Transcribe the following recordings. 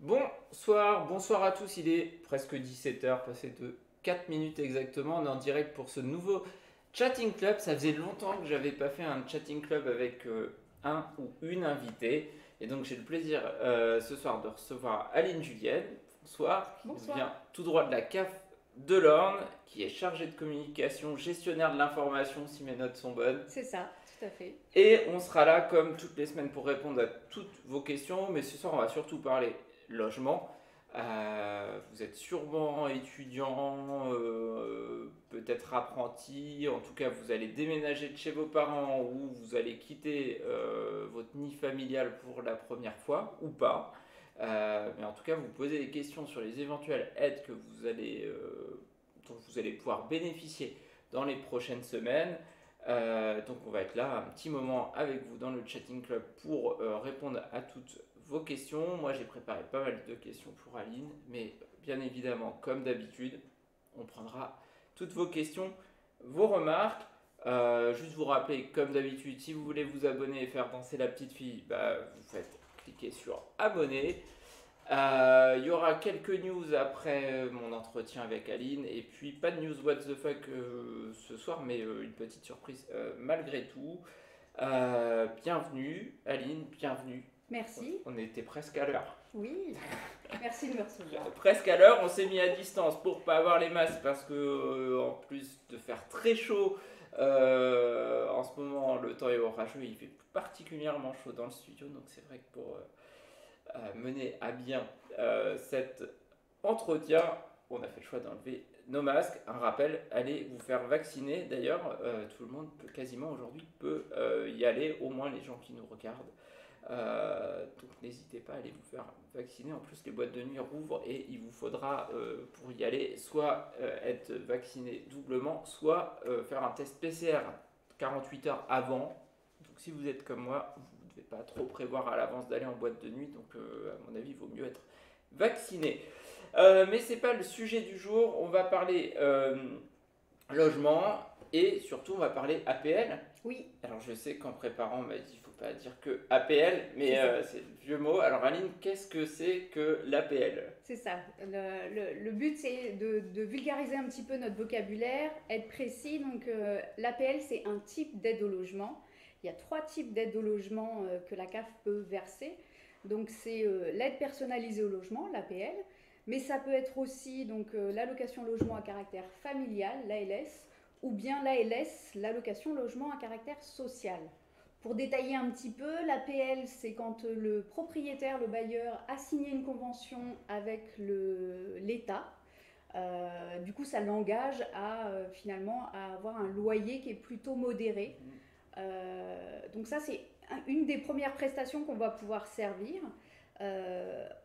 Bonsoir à tous, il est presque 17h, passé de 4 minutes exactement, on est en direct pour ce nouveau chatting club. Ça faisait longtemps que j'avais pas fait un chatting club avec un ou une invitée, et donc j'ai le plaisir ce soir de recevoir Aline Julienne, bonsoir, qui nous vient Bonsoir. tout droit de la CAF de l'Orne, qui est chargée de communication, gestionnaire de l'information si mes notes sont bonnes. C'est ça, tout à fait. Et on sera là comme toutes les semaines pour répondre à toutes vos questions. Mais ce soir, on va surtout parler logement. Vous êtes sûrement étudiant, peut-être apprenti. En tout cas, vous allez déménager de chez vos parents ou vous allez quitter votre nid familial pour la première fois ou pas. Mais en tout cas, vous posez des questions sur les éventuelles aides dont vous allez pouvoir bénéficier dans les prochaines semaines. Donc on va être là un petit moment avec vous dans le chatting club pour répondre à toutes vos questions. Moi j'ai préparé pas mal de questions pour Aline, mais bien évidemment comme d'habitude, on prendra toutes vos questions, vos remarques. Juste vous rappeler comme d'habitude, si vous voulez vous abonner et faire danser la petite fille, vous faites cliquer sur abonner. Il y aura quelques news après mon entretien avec Aline et puis pas de news what the fuck ce soir mais une petite surprise malgré tout. Bienvenue Aline, bienvenue. Merci. On était presque à l'heure. Oui, merci de me recevoir. Presque à l'heure, on s'est mis à distance pour pas avoir les masques parce que en plus de faire très chaud en ce moment le temps est orageux, il fait particulièrement chaud dans le studio donc c'est vrai que pour mener à bien cet entretien, on a fait le choix d'enlever nos masques. Un rappel, allez vous faire vacciner. D'ailleurs, tout le monde peut quasiment aujourd'hui peut y aller, au moins les gens qui nous regardent. Donc n'hésitez pas à aller vous faire vacciner. En plus, les boîtes de nuit rouvrent et il vous faudra pour y aller soit être vacciné doublement, soit faire un test PCR 48 heures avant. Donc si vous êtes comme moi, vous ne devez pas trop prévoir à l'avance d'aller en boîte de nuit. Donc à mon avis, il vaut mieux être vacciné. Mais c'est pas le sujet du jour. On va parler logement et surtout on va parler APL. Oui, Alors je sais qu'en préparant on m'a dit il faut pas dire que APL, mais c'est ça. c'est le vieux mot. Alors Aline, qu'est-ce que c'est que l'APL? C'est ça. Le but, c'est de vulgariser un petit peu notre vocabulaire, être précis. Donc, l'APL, c'est un type d'aide au logement. Il y a trois types d'aide au logement que la CAF peut verser. Donc, c'est l'aide personnalisée au logement, l'APL. Mais ça peut être aussi donc l'allocation logement à caractère familial, l'ALS, ou bien l'ALS, l'allocation logement à caractère social. Pour détailler un petit peu, l'APL, c'est quand le propriétaire, le bailleur, a signé une convention avec l'État. Du coup, ça l'engage à finalement à avoir un loyer qui est plutôt modéré. Donc ça, c'est une des premières prestations qu'on va pouvoir servir.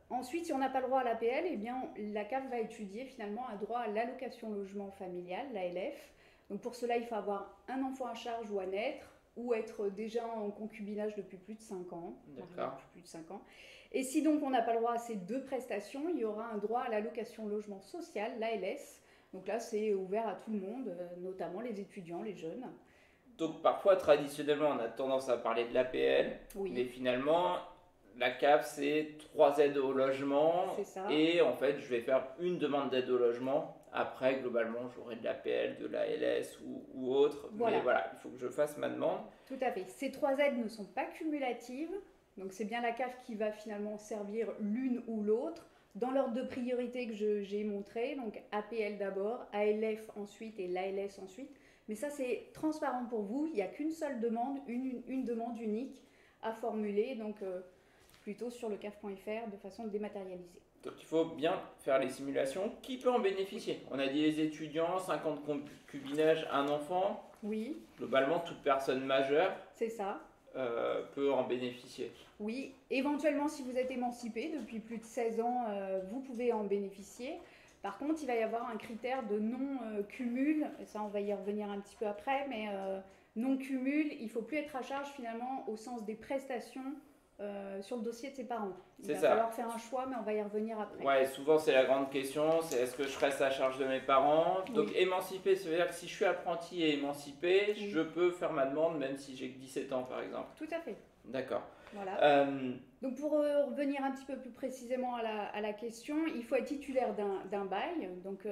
Ensuite, si on n'a pas le droit à l'APL, eh bien, la CAF va étudier finalement un droit à l'allocation logement familial, l'ALF. Donc pour cela, il faut avoir un enfant à charge ou à naître, ou être déjà en concubinage depuis plus de 5 ans, marié D'accord. depuis plus de 5 ans. Et si donc on n'a pas le droit à ces deux prestations, il y aura un droit à l'allocation logement social, l'ALS. Donc là, c'est ouvert à tout le monde, notamment les étudiants, les jeunes. Donc parfois traditionnellement on a tendance à parler de l'APL, mais Oui, finalement la CAF c'est trois aides au logement c'est ça. et en fait je vais faire une demande d'aide au logement. Après globalement j'aurai de l'APL, de l'ALS ou autre, mais Voilà, voilà il faut que je fasse ma demande. tout à fait. Ces trois aides ne sont pas cumulatives, donc c'est bien la CAF qui va finalement servir l'une ou l'autre dans l'ordre de priorité que j'ai montré, donc APL d'abord, ALF ensuite et l'ALS ensuite. Mais ça, c'est transparent pour vous, il n'y a qu'une seule demande, une demande unique à formuler, donc plutôt sur le CAF.fr de façon dématérialisée. Donc il faut bien faire les simulations. Qui peut en Oui, bénéficier? On a dit les étudiants, 50 concubinages, un enfant. oui, Globalement toute personne majeure c'est ça. peut en bénéficier. Oui, éventuellement, si vous êtes émancipé depuis plus de 16 ans, vous pouvez en bénéficier. Par contre, il va y avoir un critère de non-cumul, et ça on va y revenir un petit peu après, mais non-cumul, il ne faut plus être à charge finalement au sens des prestations sur le dossier de ses parents. Il C'est va ça. falloir faire un choix, mais on va y revenir après. Ouais, souvent c'est la grande question, c'est est-ce que je reste à la charge de mes parents? Donc Oui. émancipé, ça veut dire que si je suis apprenti et émancipé, Oui. je peux faire ma demande même si j'ai que 17 ans par exemple. Tout à fait. D'accord. Voilà. Donc pour revenir un petit peu plus précisément à la question, il faut être titulaire d'un bail, donc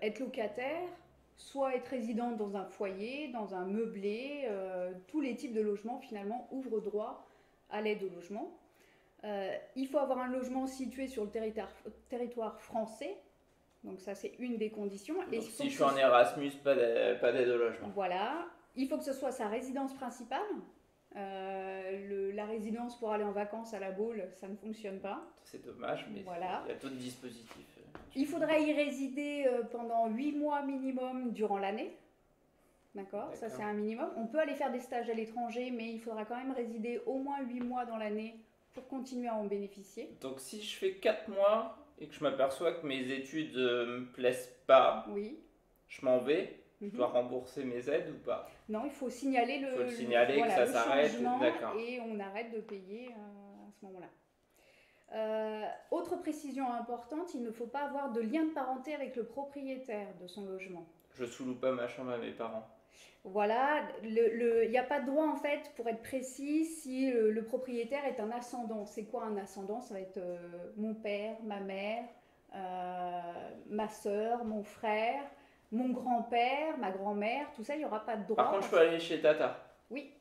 être locataire, soit être résident dans un foyer, dans un meublé. Tous les types de logements finalement ouvrent droit à l'aide au logement. Il faut avoir un logement situé sur le territoire français, donc ça c'est une des conditions. Donc, si je suis en Erasmus, pas d'aide au logement. Voilà. Il faut que ce soit sa résidence principale. La résidence pour aller en vacances à la Baule, ça ne fonctionne pas. C'est dommage, mais voilà. Il y a d'autres dispositifs. Il faudrait y résider pendant 8 mois minimum durant l'année. D'accord. Ça c'est un minimum. On peut aller faire des stages à l'étranger, mais il faudra quand même résider au moins 8 mois dans l'année pour continuer à en bénéficier. Donc si je fais 4 mois et que je m'aperçois que mes études me plaisent pas, oui. Je m'en vais. Je dois rembourser mes aides ou pas? Non, il faut signaler que ça s'arrête. Et on arrête de payer à ce moment-là. Autre précision importante, il ne faut pas avoir de lien de parenté avec le propriétaire de son logement. Je sous-loue pas ma chambre à mes parents. Voilà, il n'y a pas de droit en fait, pour être précis, si le propriétaire est un ascendant. C'est quoi un ascendant? Ça va être mon père, ma mère, ma soeur, mon frère, mon grand-père, ma grand-mère, tout ça, il n'y aura pas de droit. Par contre, je peux aller chez Tata. Oui.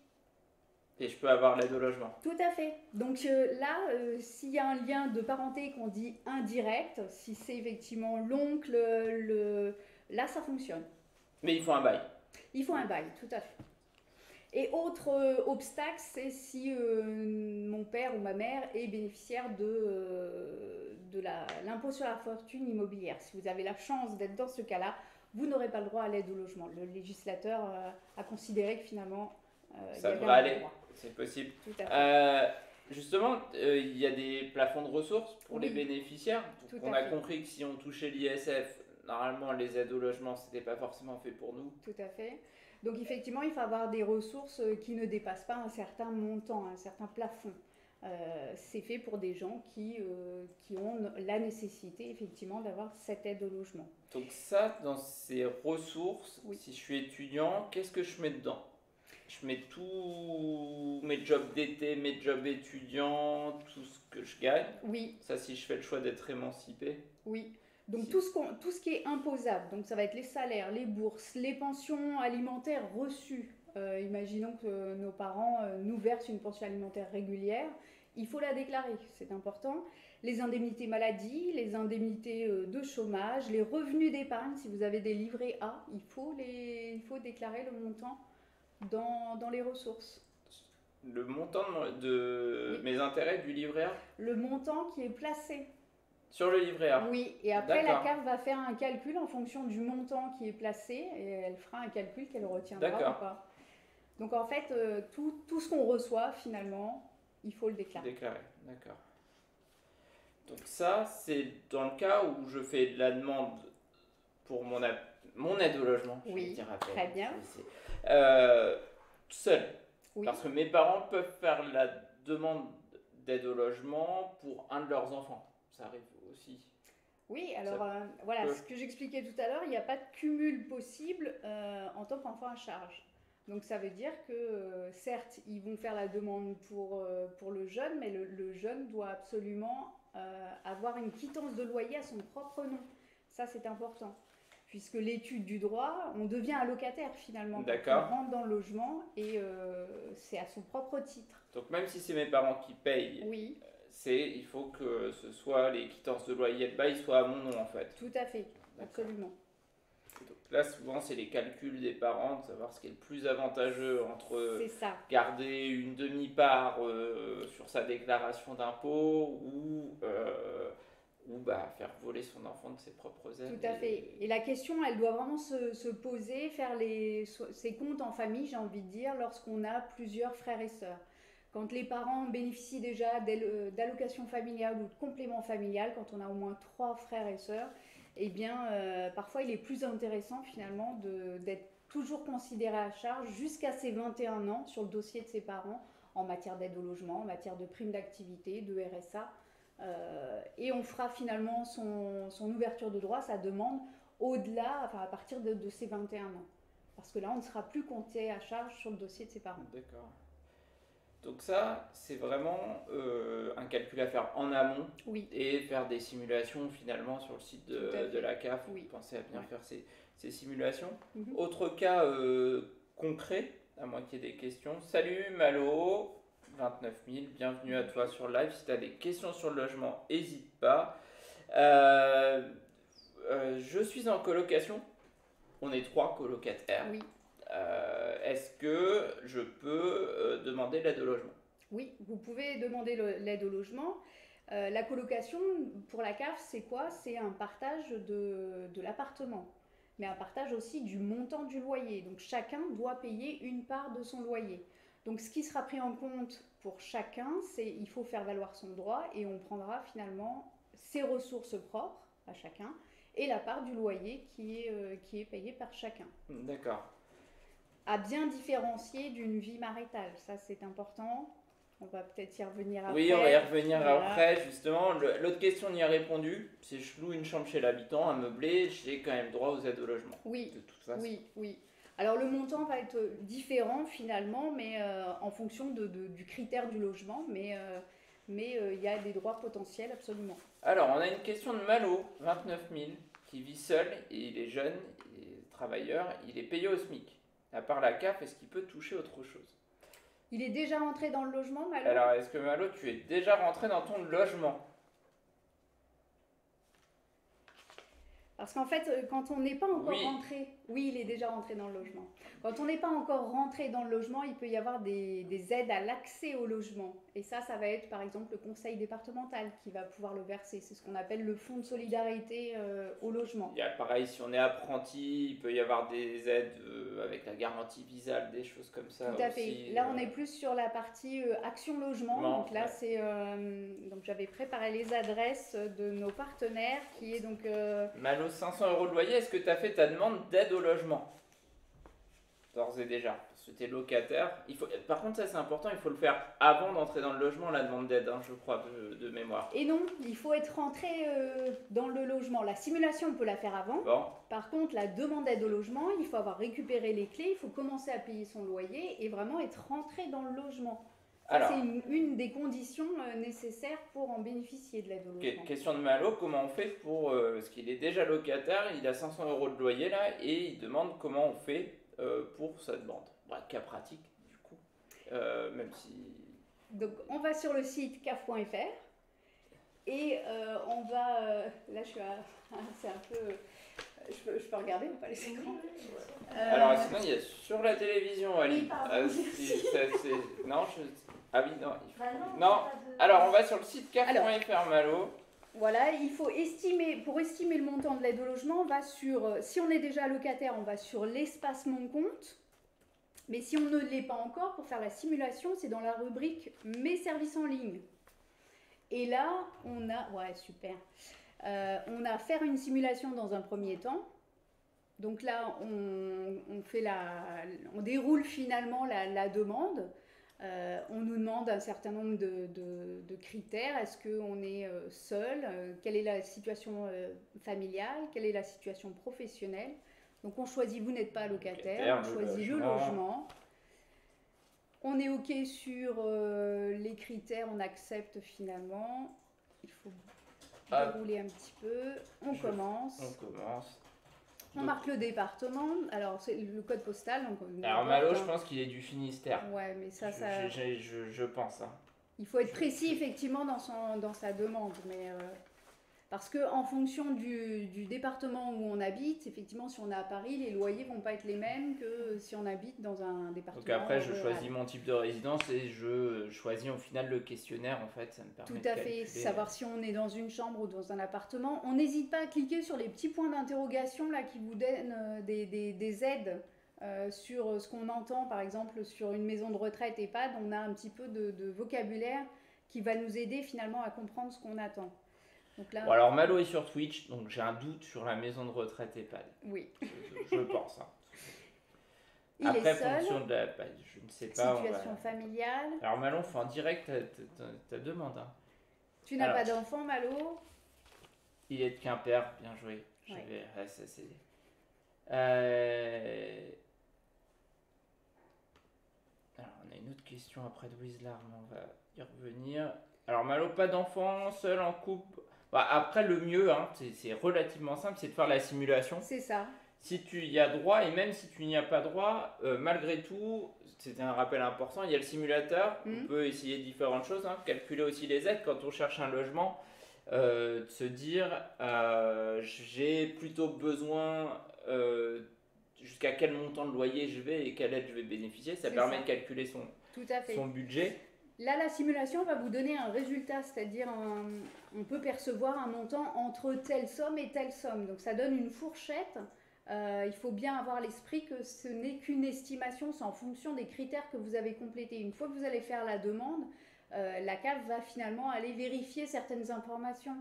Et je peux avoir l'aide au logement. Tout à fait. Donc là, s'il y a un lien de parenté qu'on dit indirect, si c'est effectivement l'oncle, là, ça fonctionne. Mais il faut un bail. Il faut un bail, tout à fait. Et autre obstacle, c'est si mon père ou ma mère est bénéficiaire de l'impôt sur la fortune immobilière. Si vous avez la chance d'être dans ce cas-là, vous n'aurez pas le droit à l'aide au logement. Le législateur a considéré que finalement, ça devrait aller, c'est possible. Tout à fait. Justement, il y a des plafonds de ressources pour les bénéficiaires. On a compris que si on touchait l'ISF, normalement les aides au logement, ce n'était pas forcément fait pour nous. Tout à fait. Donc effectivement, il faut avoir des ressources qui ne dépassent pas un certain montant, un certain plafond. C'est fait pour des gens qui ont la nécessité effectivement d'avoir cette aide au logement. Donc ça, dans ces ressources, si je suis étudiant, qu'est-ce que je mets dedans? Je mets tous mes jobs d'été, mes jobs étudiants, tout ce que je gagne. Oui. Ça, si je fais le choix d'être émancipé. Oui. Donc tout ce qui est imposable, donc ça va être les salaires, les bourses, les pensions alimentaires reçues. Imaginons que nos parents nous versent une pension alimentaire régulière, il faut la déclarer, c'est important. Les indemnités maladie, les indemnités de chômage, les revenus d'épargne, si vous avez des livrets A, il faut déclarer le montant dans les ressources. Le montant de mes intérêts du livret A? Le montant qui est placé. Sur le livret A? Oui, et après la CAF va faire un calcul en fonction du montant qui est placé et elle fera un calcul qu'elle retiendra ou pas. Donc en fait, tout ce qu'on reçoit finalement, il faut le déclarer. D'accord. Donc ça, c'est dans le cas où je fais de la demande pour mon aide au logement. Oui, je vais dire après, très bien. Tout seul. Oui. Parce que mes parents peuvent faire la demande d'aide au logement pour un de leurs enfants. Ça arrive aussi. Oui, alors voilà, ce que j'expliquais tout à l'heure, il n'y a pas de cumul possible en tant qu'enfant à charge. Donc ça veut dire que certes, ils vont faire la demande pour le jeune, mais le jeune doit absolument avoir une quittance de loyer à son propre nom. Ça, c'est important. Puisque l'étude du droit, on devient allocataire finalement. D'accord. On rentre dans le logement et c'est à son propre titre. Donc même si c'est mes parents qui payent, oui. Il faut que ce soit les quittances de loyer et de bail soient à mon nom en fait. Tout à fait, absolument. Donc là souvent c'est les calculs des parents de savoir ce qui est le plus avantageux entre garder une demi-part sur sa déclaration d'impôt ou faire voler son enfant de ses propres aides. Tout à fait. Et la question, elle doit vraiment se poser, faire ses comptes en famille, j'ai envie de dire, lorsqu'on a plusieurs frères et sœurs. Quand les parents bénéficient déjà d'allocations familiales ou de compléments familiales, quand on a au moins 3 frères et sœurs, eh bien, parfois il est plus intéressant finalement d'être toujours considéré à charge jusqu'à ses 21 ans sur le dossier de ses parents en matière d'aide au logement, en matière de prime d'activité, de RSA. Et on fera finalement son ouverture de droit, sa demande, au-delà, enfin à partir de ses 21 ans. Parce que là, on ne sera plus compté à charge sur le dossier de ses parents. D'accord. Donc ça, c'est vraiment un calcul à faire en amont Oui. et faire des simulations finalement sur le site de la CAF. Oui. Pensez à bien faire ces simulations. Mhm. Autre cas concret, à moins qu'il y ait des questions. Salut Malo, 29 000, bienvenue à toi sur live. Si tu as des questions sur le logement, n'hésite pas. Je suis en colocation. On est 3 colocataires. Oui. Est-ce que je peux demander l'aide au logement? Oui, vous pouvez demander l'aide au logement. La colocation, pour la CAF, c'est quoi? C'est un partage de l'appartement, mais un partage aussi du montant du loyer. Donc chacun doit payer une part de son loyer. Donc ce qui sera pris en compte pour chacun, c'est il faut faire valoir son droit et on prendra finalement ses ressources propres à chacun et la part du loyer qui est payée par chacun. D'accord. À bien différencier d'une vie maritale, ça c'est important. On va peut-être y revenir après. Oui, on va y revenir Voilà. après, justement. L'autre question, on y a répondu. Si je loue une chambre chez l'habitant, un meublé, j'ai quand même droit aux aides au logement. Oui, de toute façon. oui. Alors le montant va être différent finalement, mais en fonction du critère du logement, mais il y a des droits potentiels absolument. Alors, on a une question de Malo, 29 000, qui vit seul, et il est jeune, il est travailleur, il est payé au SMIC. À part la CAF, est-ce qu'il peut toucher autre chose? Il est déjà rentré dans le logement, Malo? Alors, est-ce que Malo, tu es déjà rentré dans ton logement? Parce qu'en fait, quand on n'est pas encore Oui. rentré, oui, il est déjà rentré dans le logement. Quand on n'est pas encore rentré dans le logement, il peut y avoir des aides à l'accès au logement. Et ça va être par exemple le conseil départemental qui va pouvoir le verser. C'est ce qu'on appelle le fonds de solidarité au logement. Il y a pareil, si on est apprenti, il peut y avoir des aides avec la garantie visale, des choses comme ça. Tout à aussi, fait. Là, on est plus sur la partie action logement. Donc là, c'est donc j'avais préparé les adresses de nos partenaires qui est donc Malo, 500 € de loyer, est-ce que tu as fait ta demande d'aide au logement? D'ores et déjà, parce que tu es locataire. Par contre, ça c'est important, il faut le faire avant d'entrer dans le logement, la demande d'aide, hein, je crois, de mémoire. Et non, il faut être rentré dans le logement. La simulation, on peut la faire avant. Bon. Par contre, la demande d'aide au logement, il faut avoir récupéré les clés, il faut commencer à payer son loyer et vraiment être rentré dans le logement. C'est une des conditions nécessaires pour en bénéficier de l'aide au logement. Question de Malo, comment on fait pour... parce qu'il est déjà locataire, il a 500 € de loyer là, et il demande comment on fait pour sa demande. Cas pratique, du coup. Même si... Donc, on va sur le site caf.fr et on va... là, je suis c'est un peu... Je peux regarder ou pas les écrans? Alors, sinon, il y a sur la télévision, Ali. Oui, pardon, non, Ah oui, non. Non. Alors, on va sur le site caf.fr, Malo. Voilà, il faut estimer, pour estimer le montant de l'aide au logement, on va sur, si on est déjà locataire, on va sur l'espace Mon compte. Mais si on ne l'est pas encore, pour faire la simulation, c'est dans la rubrique Mes services en ligne. Et là, on a, ouais, super. On a faire une simulation dans un premier temps. Donc là, on déroule finalement la demande. On nous demande un certain nombre de critères. Est-ce qu'on est seul? Quelle est la situation familiale? Quelle est la situation professionnelle? Donc on choisit, vous n'êtes pas locataire, on choisit le logement. On est OK sur les critères, on accepte finalement. Il faut dérouler un petit peu. On commence. On marque le département. Alors, c'est le code postal. Donc alors, Malo, je pense qu'il est du Finistère. Ouais, mais ça... Je pense. Hein. Il faut être précis, effectivement, dans sa demande. Mais, parce qu'en fonction du département où on habite, effectivement, si on est à Paris, les loyers ne vont pas être les mêmes que si on habite dans un département. Donc après, je choisis mon type de résidence et je choisis au final le questionnaire, en fait. Ça me permet tout à fait, savoir si on est dans une chambre ou dans un appartement. On n'hésite pas à cliquer sur les petits points d'interrogation là qui vous donnent des aides sur ce qu'on entend. Par exemple, sur une maison de retraite EHPAD, on a un petit peu de vocabulaire qui va nous aider finalement à comprendre ce qu'on attend. Donc là, bon, alors Malo est sur Twitch, donc j'ai un doute sur la maison de retraite EHPAD. Oui. Je pense. Hein. Il Après, est seul. fonction de la... je ne sais pas. Situation familiale. Alors Malo, on fait en direct ta demande. Hein. Tu n'as pas d'enfant, Malo? Il est de Quimper, bien joué. Ouais. Ça, c'est... Alors, on a une autre question après de Wizlar, mais on va y revenir. Alors, Malo, pas d'enfant, seul en couple. Bah, après, le mieux, hein, c'est relativement simple, c'est de faire la simulation. C'est ça. Si tu y as droit, et même si tu n'y as pas droit, malgré tout, c'est un rappel important, il y a le simulateur, on peut essayer différentes choses, hein, calculer aussi les aides quand on cherche un logement, de se dire j'ai plutôt besoin jusqu'à quel montant de loyer je vais et quelle aide je vais bénéficier, ça permet de calculer son budget. Là, la simulation va vous donner un résultat, c'est-à-dire on peut percevoir un montant entre telle somme et telle somme. Donc ça donne une fourchette. Il faut bien avoir l'esprit que ce n'est qu'une estimation, c'est en fonction des critères que vous avez complétés. Une fois que vous allez faire la demande, la CAF va finalement aller vérifier certaines informations.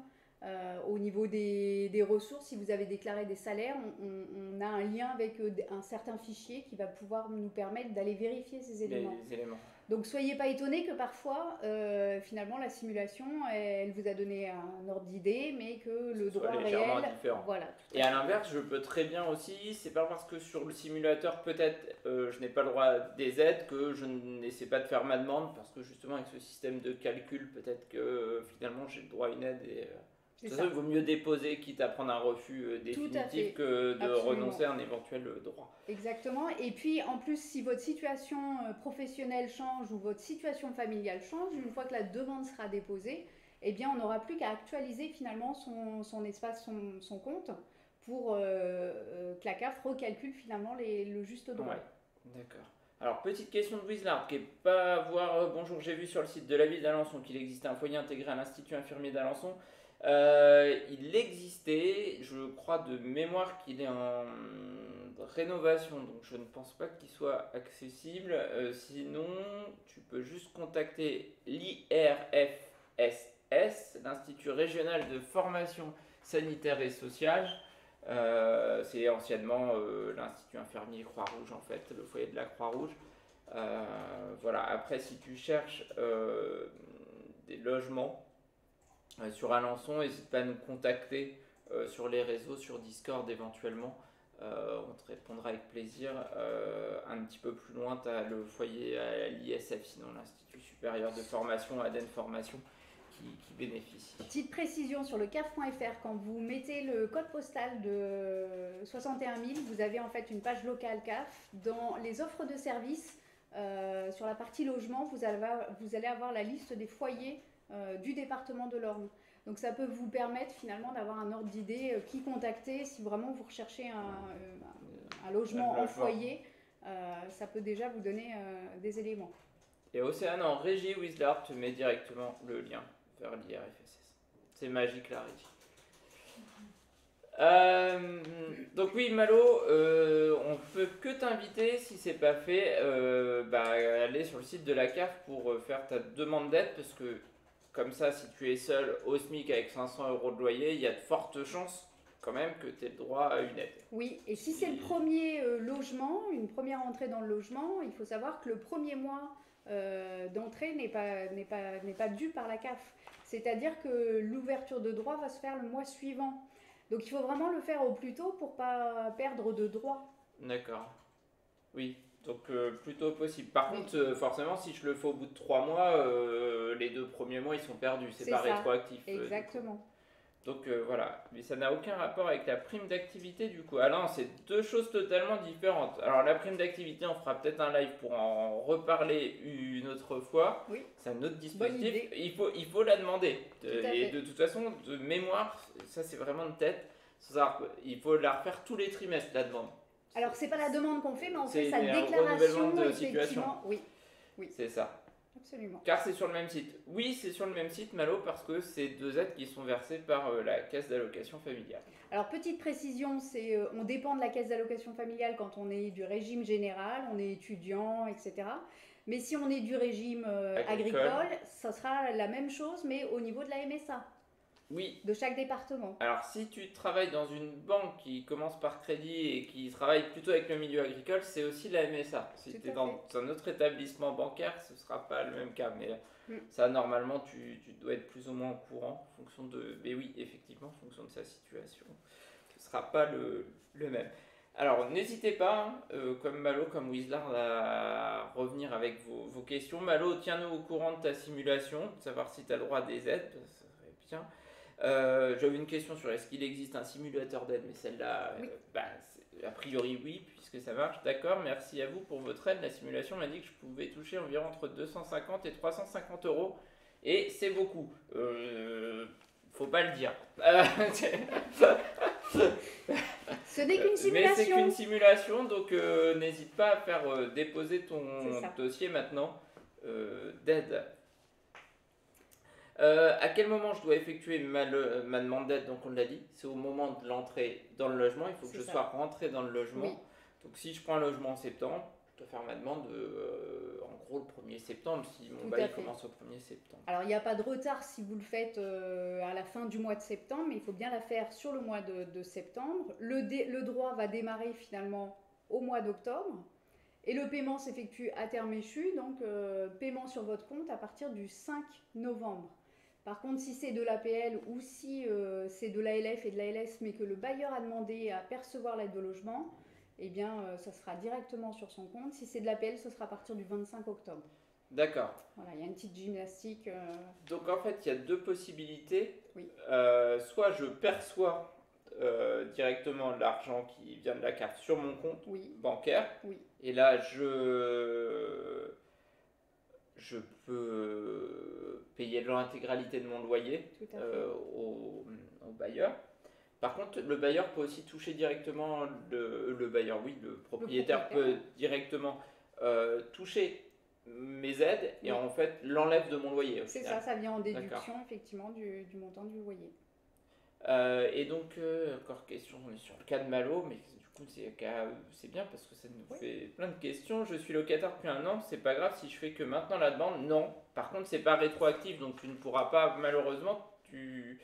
Au niveau des ressources, si vous avez déclaré des salaires, on a un lien avec un certain fichier qui va pouvoir nous permettre d'aller vérifier ces éléments. Les éléments. Donc soyez pas étonnés que parfois, finalement, la simulation, elle vous a donné un ordre d'idée, mais que le droit réel, différent. Voilà. Et à l'inverse, je peux très bien aussi, c'est pas parce que sur le simulateur, peut-être, je n'ai pas le droit des aides que je n'essaie pas de faire ma demande, parce que justement, avec ce système de calcul, peut-être que finalement, j'ai le droit à une aide et... De toute façon, il vaut mieux déposer, quitte à prendre un refus définitif, que de renoncer à un éventuel droit. Exactement. Et puis, en plus, si votre situation professionnelle change ou votre situation familiale change, une fois que la demande sera déposée, eh bien, on n'aura plus qu'à actualiser finalement son espace, son compte, pour que la CAF recalcule finalement le juste droit. Ouais, d'accord. Alors, petite question de Wizard, qui est pas à voir. Bonjour, j'ai vu sur le site de la ville d'Alençon qu'il existait un foyer intégré à l'Institut infirmier d'Alençon. Il existait, je crois de mémoire qu'il est en rénovation, donc je ne pense pas qu'il soit accessible. Sinon, tu peux juste contacter l'IRFSS, l'Institut régional de formation sanitaire et sociale. C'est anciennement l'Institut infirmier Croix-Rouge, en fait, le foyer de la Croix-Rouge. Voilà. Après, si tu cherches des logements sur Alençon, n'hésite pas à nous contacter sur les réseaux, sur Discord éventuellement. On te répondra avec plaisir. Un petit peu plus loin, tu as le foyer à l'ISF, sinon l'Institut supérieur de formation, ADEN Formation, qui bénéficie. Petite précision sur le CAF.fr, quand vous mettez le code postal de 61 000, vous avez en fait une page locale CAF. Dans les offres de services, sur la partie logement, vous allez avoir la liste des foyers du département de l'Orne. Donc ça peut vous permettre finalement d'avoir un ordre d'idée qui contacter si vraiment vous recherchez un logement en foyer. Ça peut déjà vous donner des éléments. Et Océane en régie Wizard te met directement le lien vers l'IRFSS. C'est magique la régie. Donc oui Malo, on peut que t'inviter si c'est pas fait, aller sur le site de la CAF pour faire ta demande d'aide, parce que comme ça, si tu es seul au SMIC avec 500 € de loyer, il y a de fortes chances quand même que tu aies le droit à une aide. Oui, et si c'est le premier logement, une première entrée dans le logement, il faut savoir que le premier mois d'entrée n'est pas dû par la CAF. C'est-à-dire que l'ouverture de droit va se faire le mois suivant. Donc il faut vraiment le faire au plus tôt pour ne pas perdre de droit. D'accord. Oui. Donc plutôt possible. Par contre, forcément, si je le fais au bout de 3 mois, les 2 premiers mois, ils sont perdus. C'est pas rétroactif. Exactement. Donc voilà. Mais ça n'a aucun rapport avec la prime d'activité du coup. Ah non, c'est deux choses totalement différentes. Alors la prime d'activité, on fera peut-être un live pour en reparler une autre fois. Oui. C'est un autre dispositif. Il faut la demander. Et de toute façon, de mémoire, ça c'est vraiment de tête. Il faut la refaire tous les trimestres, la demande. Alors, c'est pas la demande qu'on fait, mais on fait sa déclaration. De situation. Oui. C'est ça. Absolument. Car c'est sur le même site. Oui, c'est sur le même site, Malo, parce que c'est 2 aides qui sont versées par la caisse d'allocation familiale. Alors, petite précision, on dépend de la caisse d'allocation familiale quand on est du régime général, on est étudiant, etc. Mais si on est du régime agricole, ça sera la même chose, mais au niveau de la MSA. Oui. de chaque département. Alors, si tu travailles dans une banque qui commence par crédit et qui travaille plutôt avec le milieu agricole, c'est aussi la MSA. Si tu es dans un autre établissement bancaire, ce ne sera pas le même cas. Mais ça, normalement, tu dois être plus ou moins au courant en fonction de. Mais oui, effectivement, en fonction de sa situation, ce ne sera pas le même. Alors, n'hésitez pas, comme Malo, comme Wizard, à revenir avec vos questions. Malo, tiens-nous au courant de ta simulation, de savoir si tu as le droit à des aides, ça serait bien. J'avais une question sur est-ce qu'il existe un simulateur d'aide, mais celle-là, Oui. A priori oui, puisque ça marche. D'accord, merci à vous pour votre aide. La simulation m'a dit que je pouvais toucher environ entre 250 et 350 euros, et c'est beaucoup. Faut pas le dire. Ce n'est qu'une simulation. Mais c'est qu'une simulation, donc n'hésite pas à faire déposer ton dossier maintenant d'aide. À quel moment je dois effectuer ma demande d'aide? Donc on l'a dit, c'est au moment de l'entrée dans le logement. Il faut que je sois rentré dans le logement. Oui. Donc si je prends un logement en septembre, je dois faire ma demande en gros le 1er septembre, si mon bail commence au 1er septembre. Alors il n'y a pas de retard si vous le faites à la fin du mois de septembre, mais il faut bien la faire sur le mois de septembre. Le droit va démarrer finalement au mois d'octobre. Et le paiement s'effectue à terme échu, donc paiement sur votre compte à partir du 5 novembre. Par contre, si c'est de l'APL ou si c'est de l'ALF et de l'ALS, mais que le bailleur a demandé à percevoir l'aide au logement, eh bien, ça sera directement sur son compte. Si c'est de l'APL, ce sera à partir du 25 octobre. D'accord. Voilà, il y a une petite gymnastique. Donc en fait, il y a deux possibilités. Oui. Soit je perçois directement l'argent qui vient de la carte sur mon compte bancaire. Oui. Et là, je peux payer l'intégralité de mon loyer au bailleur. Par contre, le bailleur peut aussi toucher directement, le propriétaire peut directement toucher mes aides et en fait l'enlève de mon loyer. C'est ça vient en déduction effectivement du montant du loyer. Et donc, encore question, on est sur le cas de Malo, mais du coup c'est bien parce que ça nous fait plein de questions. Je suis locataire depuis 1 an, c'est pas grave si je fais que maintenant la demande? Non. Par contre, c'est pas rétroactif, donc tu ne pourras pas, malheureusement, tu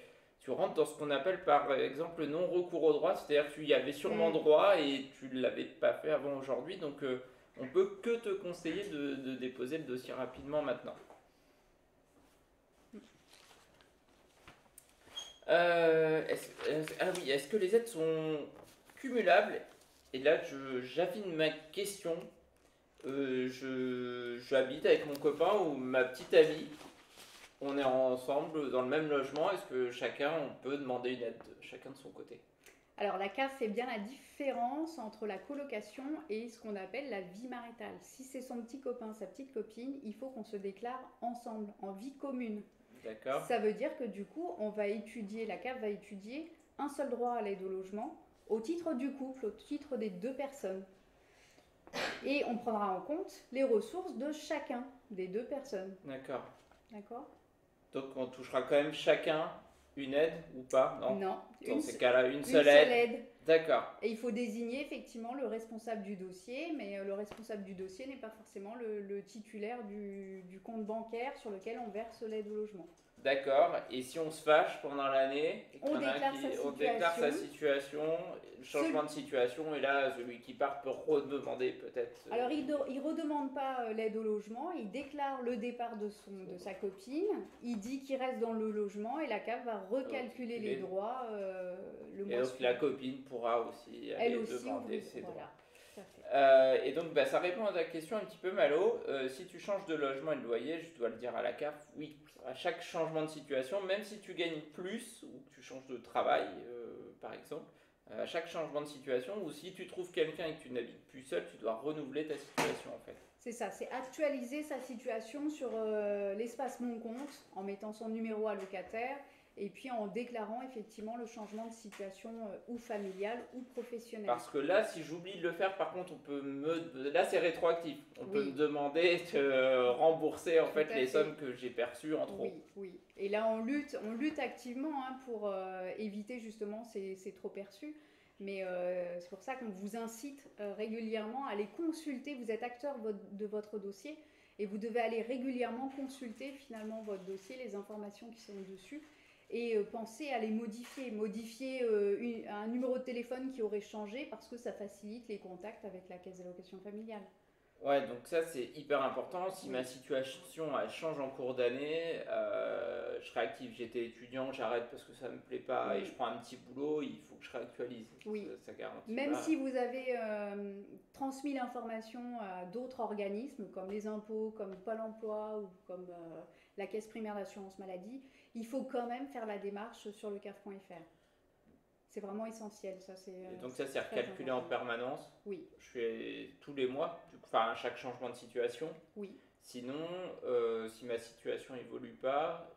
rentres dans ce qu'on appelle par exemple non recours au droit, c'est-à-dire que tu y avais sûrement droit et tu ne l'avais pas fait avant aujourd'hui, donc on peut que te conseiller de déposer le dossier rapidement maintenant. Est-ce que les aides sont cumulables? Et là, j'affine ma question. J'habite avec mon copain ou ma petite amie. On est ensemble dans le même logement. Est-ce que chacun, on peut demander une aide, chacun de son côté? Alors la CAF fait bien la différence entre la colocation et ce qu'on appelle la vie maritale. Si c'est son petit copain, sa petite copine, il faut qu'on se déclare ensemble, en vie commune. D'accord. Ça veut dire que du coup, la CAF va étudier un seul droit à l'aide au logement au titre du couple, au titre des 2 personnes. Et on prendra en compte les ressources de chacun des 2 personnes. D'accord. D'accord. Donc on touchera quand même chacun une aide ou pas? Non. Dans ces cas-là, une seule aide. D'accord. Et il faut désigner effectivement le responsable du dossier, mais le responsable du dossier n'est pas forcément le titulaire du compte bancaire sur lequel on verse l'aide au logement. D'accord. Et si on se fâche pendant l'année, on déclare sa situation, le changement de situation, et là, celui qui part peut redemander peut-être. Alors, il ne redemande pas l'aide au logement, il déclare le départ de sa copine, il dit qu'il reste dans le logement et la CAF va recalculer les droits le mois suivant. Et donc, la copine pourra aussi aller demander ses droits. Et donc, ça répond à ta question un petit peu, Malo. Si tu changes de logement et de loyer, je dois le dire à la CAF, oui, à chaque changement de situation, même si tu gagnes plus ou que tu changes de travail, par exemple, à chaque changement de situation, ou si tu trouves quelqu'un et que tu n'habites plus seul, tu dois renouveler ta situation en fait. C'est ça, c'est actualiser sa situation sur l'espace Mon Compte en mettant son numéro allocataire et puis en déclarant effectivement le changement de situation ou familiale ou professionnelle. Parce que là, si j'oublie de le faire, par contre, là c'est rétroactif. On peut me demander de rembourser en fait les sommes que j'ai perçues en trop. Oui. Et là, on lutte activement pour éviter justement ces trop perçus. Mais c'est pour ça qu'on vous incite régulièrement à aller consulter. Vous êtes acteur de votre dossier et vous devez aller régulièrement consulter finalement votre dossier, les informations qui sont dessus. et pensez à les modifier. Modifier un numéro de téléphone qui aurait changé parce que ça facilite les contacts avec la caisse d'allocation familiale. Ouais, donc ça c'est hyper important. Si Oui. ma situation elle change en cours d'année, je réactive. J'étais étudiant, j'arrête parce que ça me plaît pas et Oui. je prends un petit boulot, il faut que je réactualise. Oui. Ça garantit Même pas. si vous avez transmis l'information à d'autres organismes comme les impôts, comme Pôle emploi ou comme la caisse primaire d'assurance maladie, il faut quand même faire la démarche sur le CAF.fr. C'est vraiment essentiel, ça c'est. Et donc ça c'est très recalculé en important. permanence. Oui, Je fais tous les mois, enfin à chaque changement de situation. oui. Sinon, si ma situation évolue pas,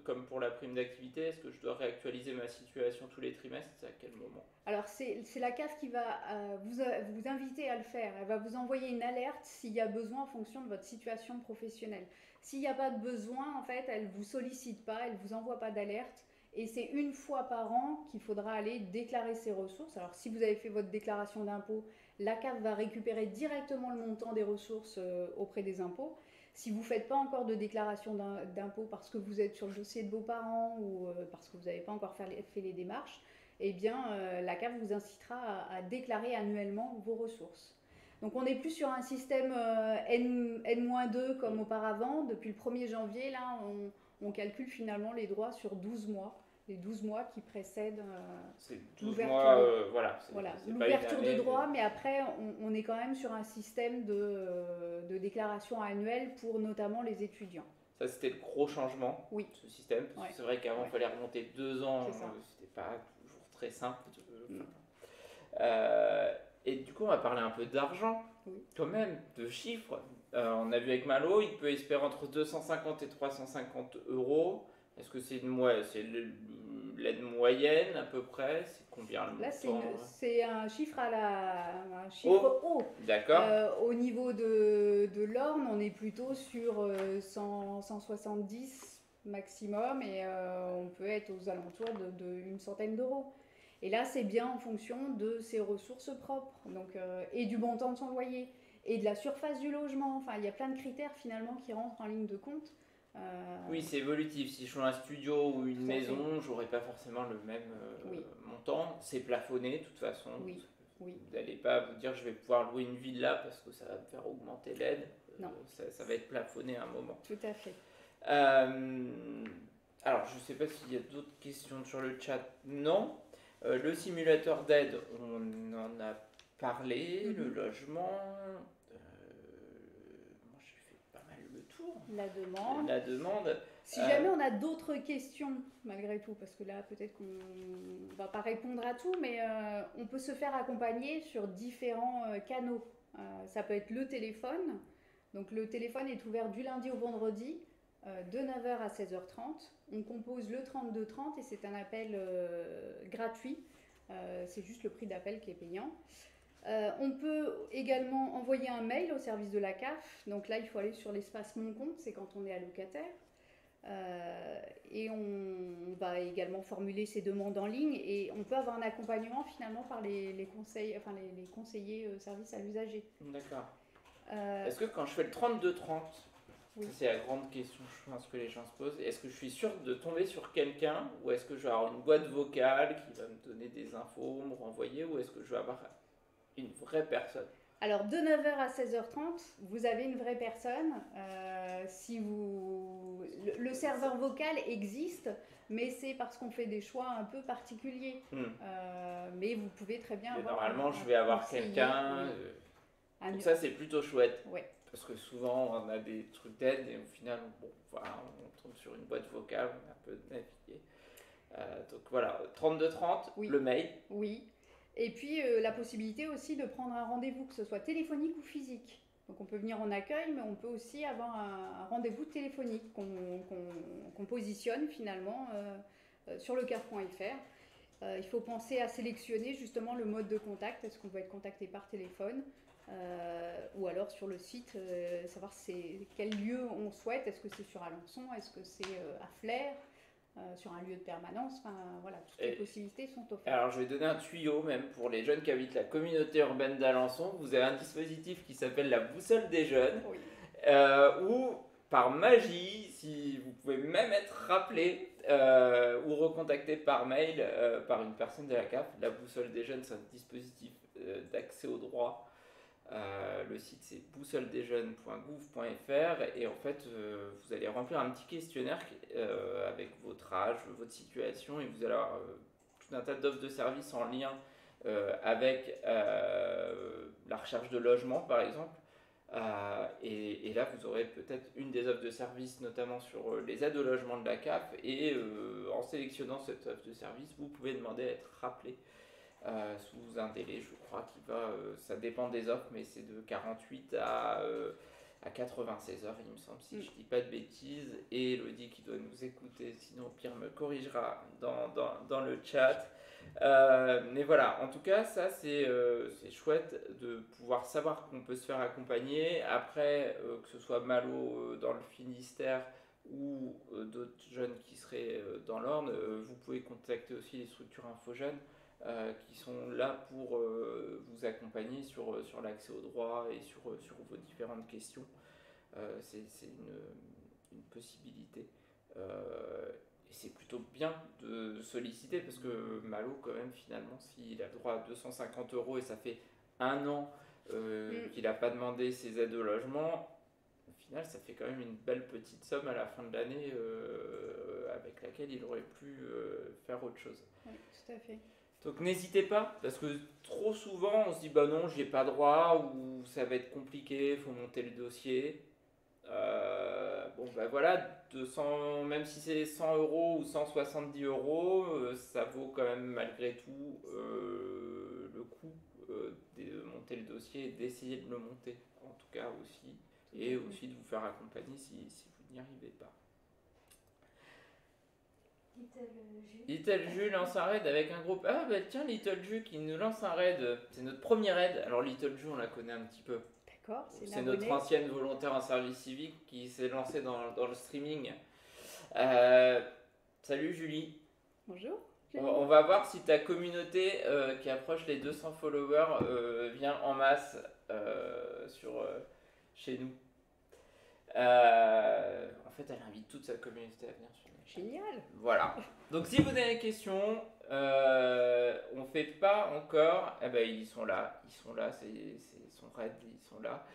comme pour la prime d'activité, est-ce que je dois réactualiser ma situation tous les trimestres? C'est à quel moment? Alors c'est la CAF qui va vous inviter à le faire. Elle va vous envoyer une alerte s'il y a besoin en fonction de votre situation professionnelle. S'il n'y a pas de besoin, en fait, elle ne vous sollicite pas, elle ne vous envoie pas d'alerte. Et c'est une fois par an qu'il faudra aller déclarer ses ressources. Alors si vous avez fait votre déclaration d'impôt, la CAF va récupérer directement le montant des ressources auprès des impôts. Si vous ne faites pas encore de déclaration d'impôt parce que vous êtes sur le dossier de vos parents ou parce que vous n'avez pas encore fait les démarches, eh bien, la CAF vous incitera à déclarer annuellement vos ressources. Donc on n'est plus sur un système N-2 comme auparavant. Depuis le 1er janvier, là, on calcule finalement les droits sur 12 mois. Les 12 mois qui précèdent l'ouverture de droit, mais après on est quand même sur un système de déclaration annuelle pour notamment les étudiants. Ça c'était le gros changement, oui. Ce système. Ouais. C'est vrai qu'avant il fallait remonter 2 ans, c'était pas toujours très simple. Et du coup on va parler un peu d'argent, quand même, de chiffres. On a vu avec Malo, il peut espérer entre 250 et 350 euros. Est-ce que c'est l'aide moyenne à peu près? C'est combien le montant? Là, c'est un chiffre haut. D'accord. Au niveau de l'Orne, on est plutôt sur 170 maximum et on peut être aux alentours d'une centaine d'euros. Et là, c'est bien en fonction de ses ressources propres donc, et du montant de son loyer et de la surface du logement. Enfin, il y a plein de critères finalement qui rentrent en ligne de compte. Oui, c'est évolutif. Si je fais un studio ou une maison, j'aurai pas forcément le même montant. C'est plafonné de toute façon. Oui. Vous n'allez pas vous dire je vais pouvoir louer une villa parce que ça va me faire augmenter l'aide. Non. Ça va être plafonné à un moment. Tout à fait. Alors, je ne sais pas s'il y a d'autres questions sur le chat. Non. Le simulateur d'aide, on en a parlé. Le logement. La demande. Si jamais on a d'autres questions, malgré tout, parce que là, peut-être qu'on ne va pas répondre à tout, mais on peut se faire accompagner sur différents canaux. Ça peut être le téléphone. Donc, le téléphone est ouvert du lundi au vendredi, de 9h à 16h30. On compose le 3230 et c'est un appel gratuit. C'est juste le prix d'appel qui est payant. On peut également envoyer un mail au service de la CAF. Donc là, il faut aller sur l'espace Mon compte, c'est quand on est allocataire. Et on va également formuler ses demandes en ligne et on peut avoir un accompagnement finalement par les conseillers services à l'usager. D'accord. Est-ce que quand je fais le 3230, c'est la grande question je pense que les gens se posent, est-ce que je suis sûr de tomber sur quelqu'un ou est-ce que je vais avoir une boîte vocale qui va me donner des infos, me renvoyer, ou est-ce que je vais avoir une vraie personne? Alors, de 9h à 16h30, vous avez une vraie personne. Le serveur vocal existe, mais c'est parce qu'on fait des choix un peu particuliers. Mais vous pouvez très bien avoir... Normalement, je vais avoir quelqu'un. Donc ça, c'est plutôt chouette. Oui. Parce que souvent, on a des trucs d'aide et au final, on tombe sur une boîte vocale, on a un peu navigué. Donc voilà, 3230, le mail. Oui. Et puis la possibilité aussi de prendre un rendez-vous, que ce soit téléphonique ou physique. Donc on peut venir en accueil, mais on peut aussi avoir un rendez-vous téléphonique qu'on positionne finalement sur le CAF.fr. Il faut penser à sélectionner justement le mode de contact. Est-ce qu'on va être contacté par téléphone ou alors sur le site, savoir quel lieu on souhaite. Est-ce que c'est sur Alençon? Est-ce que c'est à Flers? Sur un lieu de permanence, enfin voilà, toutes les possibilités sont offertes. Alors je vais donner un tuyau même pour les jeunes qui habitent la communauté urbaine d'Alençon. Vous avez un dispositif qui s'appelle la boussole des jeunes, où par magie, si vous pouvez même être rappelé ou recontacter par mail par une personne de la CAF. La boussole des jeunes, c'est un dispositif d'accès au droit. Le site c'est boussoledesjeunes.gouv.fr et en fait vous allez remplir un petit questionnaire avec votre âge, votre situation et vous allez avoir tout un tas d'offres de services en lien avec la recherche de logement par exemple. Et là, vous aurez peut-être une des offres de service, notamment sur les aides au logement de la CAF. Et en sélectionnant cette offre de service, vous pouvez demander à être rappelé sous un délai, je crois, qui va. Ça dépend des offres, mais c'est de 48 à 96 heures, il me semble, si je ne dis pas de bêtises. Et Elodie, qui doit nous écouter, sinon au pire me corrigera dans le chat. Mais voilà, en tout cas, ça c'est chouette de pouvoir savoir qu'on peut se faire accompagner. Après, que ce soit Malo dans le Finistère ou d'autres jeunes qui seraient dans l'Orne, vous pouvez contacter aussi les structures InfoJeunes qui sont là pour vous accompagner sur l'accès au droit et sur vos différentes questions. C'est une possibilité. Et c'est plutôt bien de solliciter parce que Malo, quand même, finalement, s'il a le droit à 250 € et ça fait un an qu'il n'a pas demandé ses aides au logement, au final, ça fait quand même une belle petite somme à la fin de l'année avec laquelle il aurait pu faire autre chose. Oui, tout à fait. Donc n'hésitez pas, parce que trop souvent on se dit bah non, j'y ai pas droit ou ça va être compliqué, il faut monter le dossier. Bon ben voilà, 200, même si c'est 100 € ou 170 €, ça vaut quand même malgré tout le coup de monter le dossier et d'essayer de le monter en tout cas aussi, et aussi de vous faire accompagner si vous n'y arrivez pas. Little Ju lance un raid avec un groupe. Ah bah tiens, Little Ju qui nous lance un raid, c'est notre premier raid. Alors Little Ju on la connaît un petit peu. D'accord, c'est notre ancienne volontaire en service civique qui s'est lancée dans le streaming. Salut Julie. Bonjour. On va voir si ta communauté qui approche les 200 followers vient en masse chez nous. En fait, elle invite toute sa communauté à venir sur nous. Génial. Voilà. Donc si vous avez des questions, on fait pas encore. Eh ben ils sont là, c'est son raid, ils sont là.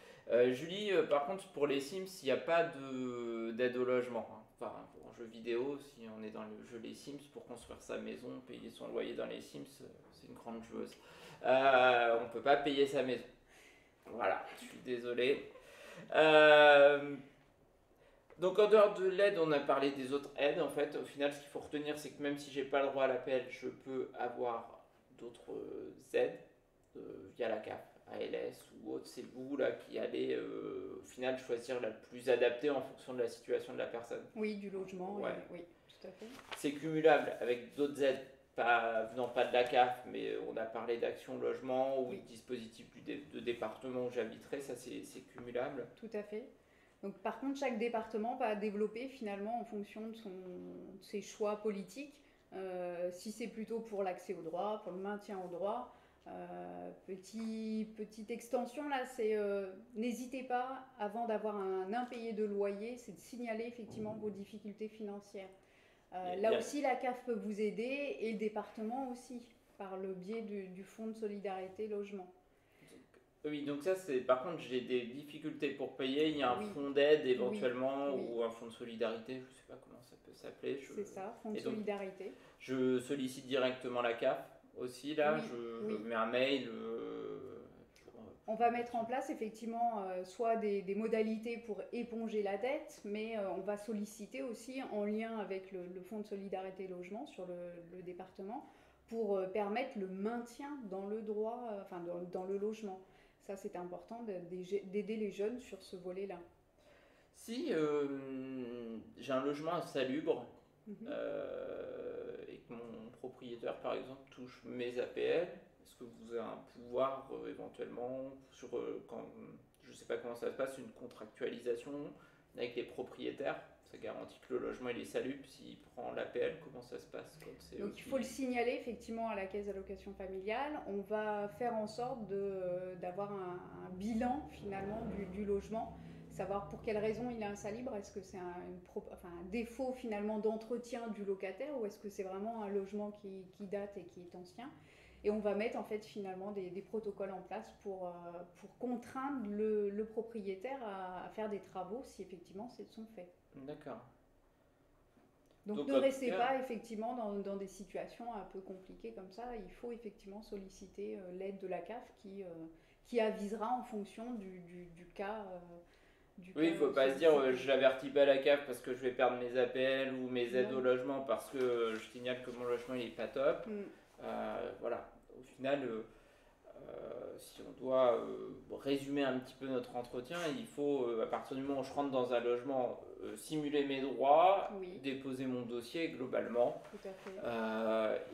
Julie, par contre pour les Sims, il n'y a pas d'aide au logement. Hein. Enfin, en jeu vidéo, si on est dans le jeu Les Sims, pour construire sa maison, payer son loyer dans les Sims, c'est une grande joueuse. On peut pas payer sa maison. Voilà, je suis désolé. Donc en dehors de l'aide, on a parlé des autres aides. En fait, au final, ce qu'il faut retenir, c'est que même si j'ai pas le droit à l'APL, je peux avoir d'autres aides via la CAF, ALS ou autre. C'est vous là qui allez au final choisir la plus adaptée en fonction de la situation de la personne. Oui, du logement. Ouais. Oui, tout à fait. C'est cumulable avec d'autres aides venant pas de la CAF, mais on a parlé d'action logement ou de dispositif de département où j'habiterai, ça c'est cumulable. Tout à fait. Donc, par contre, chaque département va développer finalement en fonction de ses choix politiques. Si c'est plutôt pour l'accès au droit, pour le maintien au droit, petite extension là, c'est n'hésitez pas avant d'avoir un impayé de loyer, c'est de signaler effectivement vos difficultés financières. Là aussi, la CAF peut vous aider et le département aussi par le biais du fonds de solidarité logement. Oui, donc ça c'est par contre j'ai des difficultés pour payer, il y a un fonds d'aide éventuellement ou un fonds de solidarité, je ne sais pas comment ça peut s'appeler. C'est ça, fonds de solidarité. Je sollicite directement la CAF aussi là, je mets un mail. On va mettre en place effectivement soit des modalités pour éponger la dette, mais on va solliciter aussi en lien avec le fonds de solidarité logement sur le département pour permettre le maintien dans le droit, dans le logement. Ça, c'est important d'aider les jeunes sur ce volet-là. Si j'ai un logement insalubre et que mon propriétaire, par exemple, touche mes APL, est-ce que vous avez un pouvoir éventuellement sur, je ne sais pas comment ça se passe, une contractualisation avec les propriétaires? Ça garantit que le logement il est salubre. S'il prend l'APL, comment ça se passe Donc il faut le signaler effectivement à la caisse d'allocation familiale. On va faire en sorte d'avoir un bilan finalement du logement. savoir pour quelle raison il est insalubre. Est-ce que c'est un défaut finalement d'entretien du locataire, ou est-ce que c'est vraiment un logement qui date et qui est ancien? Et on va mettre en fait finalement des protocoles en place pour contraindre le propriétaire à faire des travaux si effectivement c'est de son fait. D'accord. Donc ne restez pas effectivement dans des situations un peu compliquées comme ça. Il faut effectivement solliciter l'aide de la CAF qui avisera en fonction du cas. Oui, il ne faut pas se dire je n'avertis pas la CAF parce que je vais perdre mes APL ou mes aides au logement parce que je signale que mon logement il est pas top. Voilà, au final, si on doit résumer un petit peu notre entretien, il faut, à partir du moment où je rentre dans un logement, simuler mes droits, déposer mon dossier globalement, tout à fait.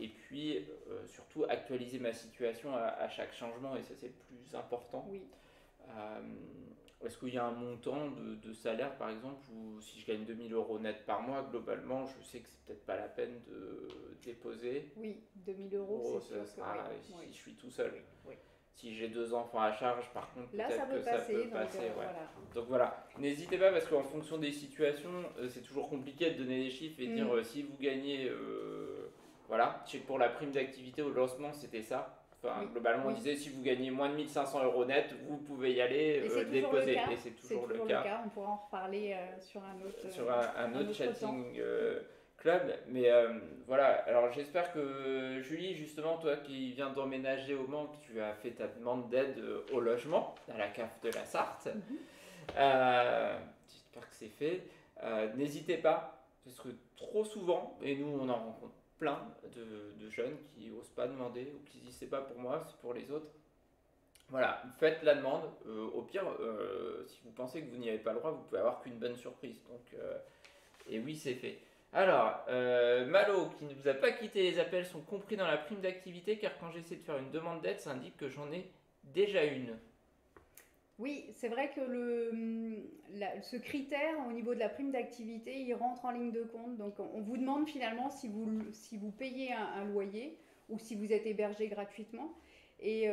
et puis surtout actualiser ma situation à chaque changement, et ça c'est le plus important. Oui. Est-ce qu'il y a un montant de salaire par exemple, où si je gagne 2000 € net par mois, globalement je sais que c'est peut-être pas la peine de déposer? Oui, 2000 €, c'est sûr ça que si je suis tout seul. Oui. Si j'ai 2 enfants à charge, par contre, là, peut-être ça peut que passer, ça peut passer. Donc voilà, n'hésitez pas parce qu'en fonction des situations, c'est toujours compliqué de donner des chiffres et de dire si vous gagnez, voilà, je sais que pour la prime d'activité au lancement, c'était ça. Enfin, globalement, on disait si vous gagnez moins de 1500 € net, vous pouvez y aller déposer. Et c'est toujours le cas. On pourra en reparler sur un autre, un autre chatting club. Mais voilà, alors j'espère que Julie, justement, toi qui viens d'emménager au Mans, que tu as fait ta demande d'aide au logement à la CAF de la Sarthe. J'espère que c'est fait. N'hésitez pas, parce que trop souvent, et nous on en rencontre plein de jeunes qui n'osent pas demander ou qui disent c'est pas pour moi, c'est pour les autres. Voilà, faites la demande. Au pire, si vous pensez que vous n'y avez pas le droit, vous pouvez avoir qu'une bonne surprise. Donc, et oui, c'est fait. Alors, Malo, qui ne vous a pas quitté, les appels sont compris dans la prime d'activité, car quand j'essaie de faire une demande d'aide, ça indique que j'en ai déjà une. Oui, c'est vrai que ce critère au niveau de la prime d'activité, il rentre en ligne de compte. Donc on vous demande finalement si vous payez un loyer ou si vous êtes hébergé gratuitement. Et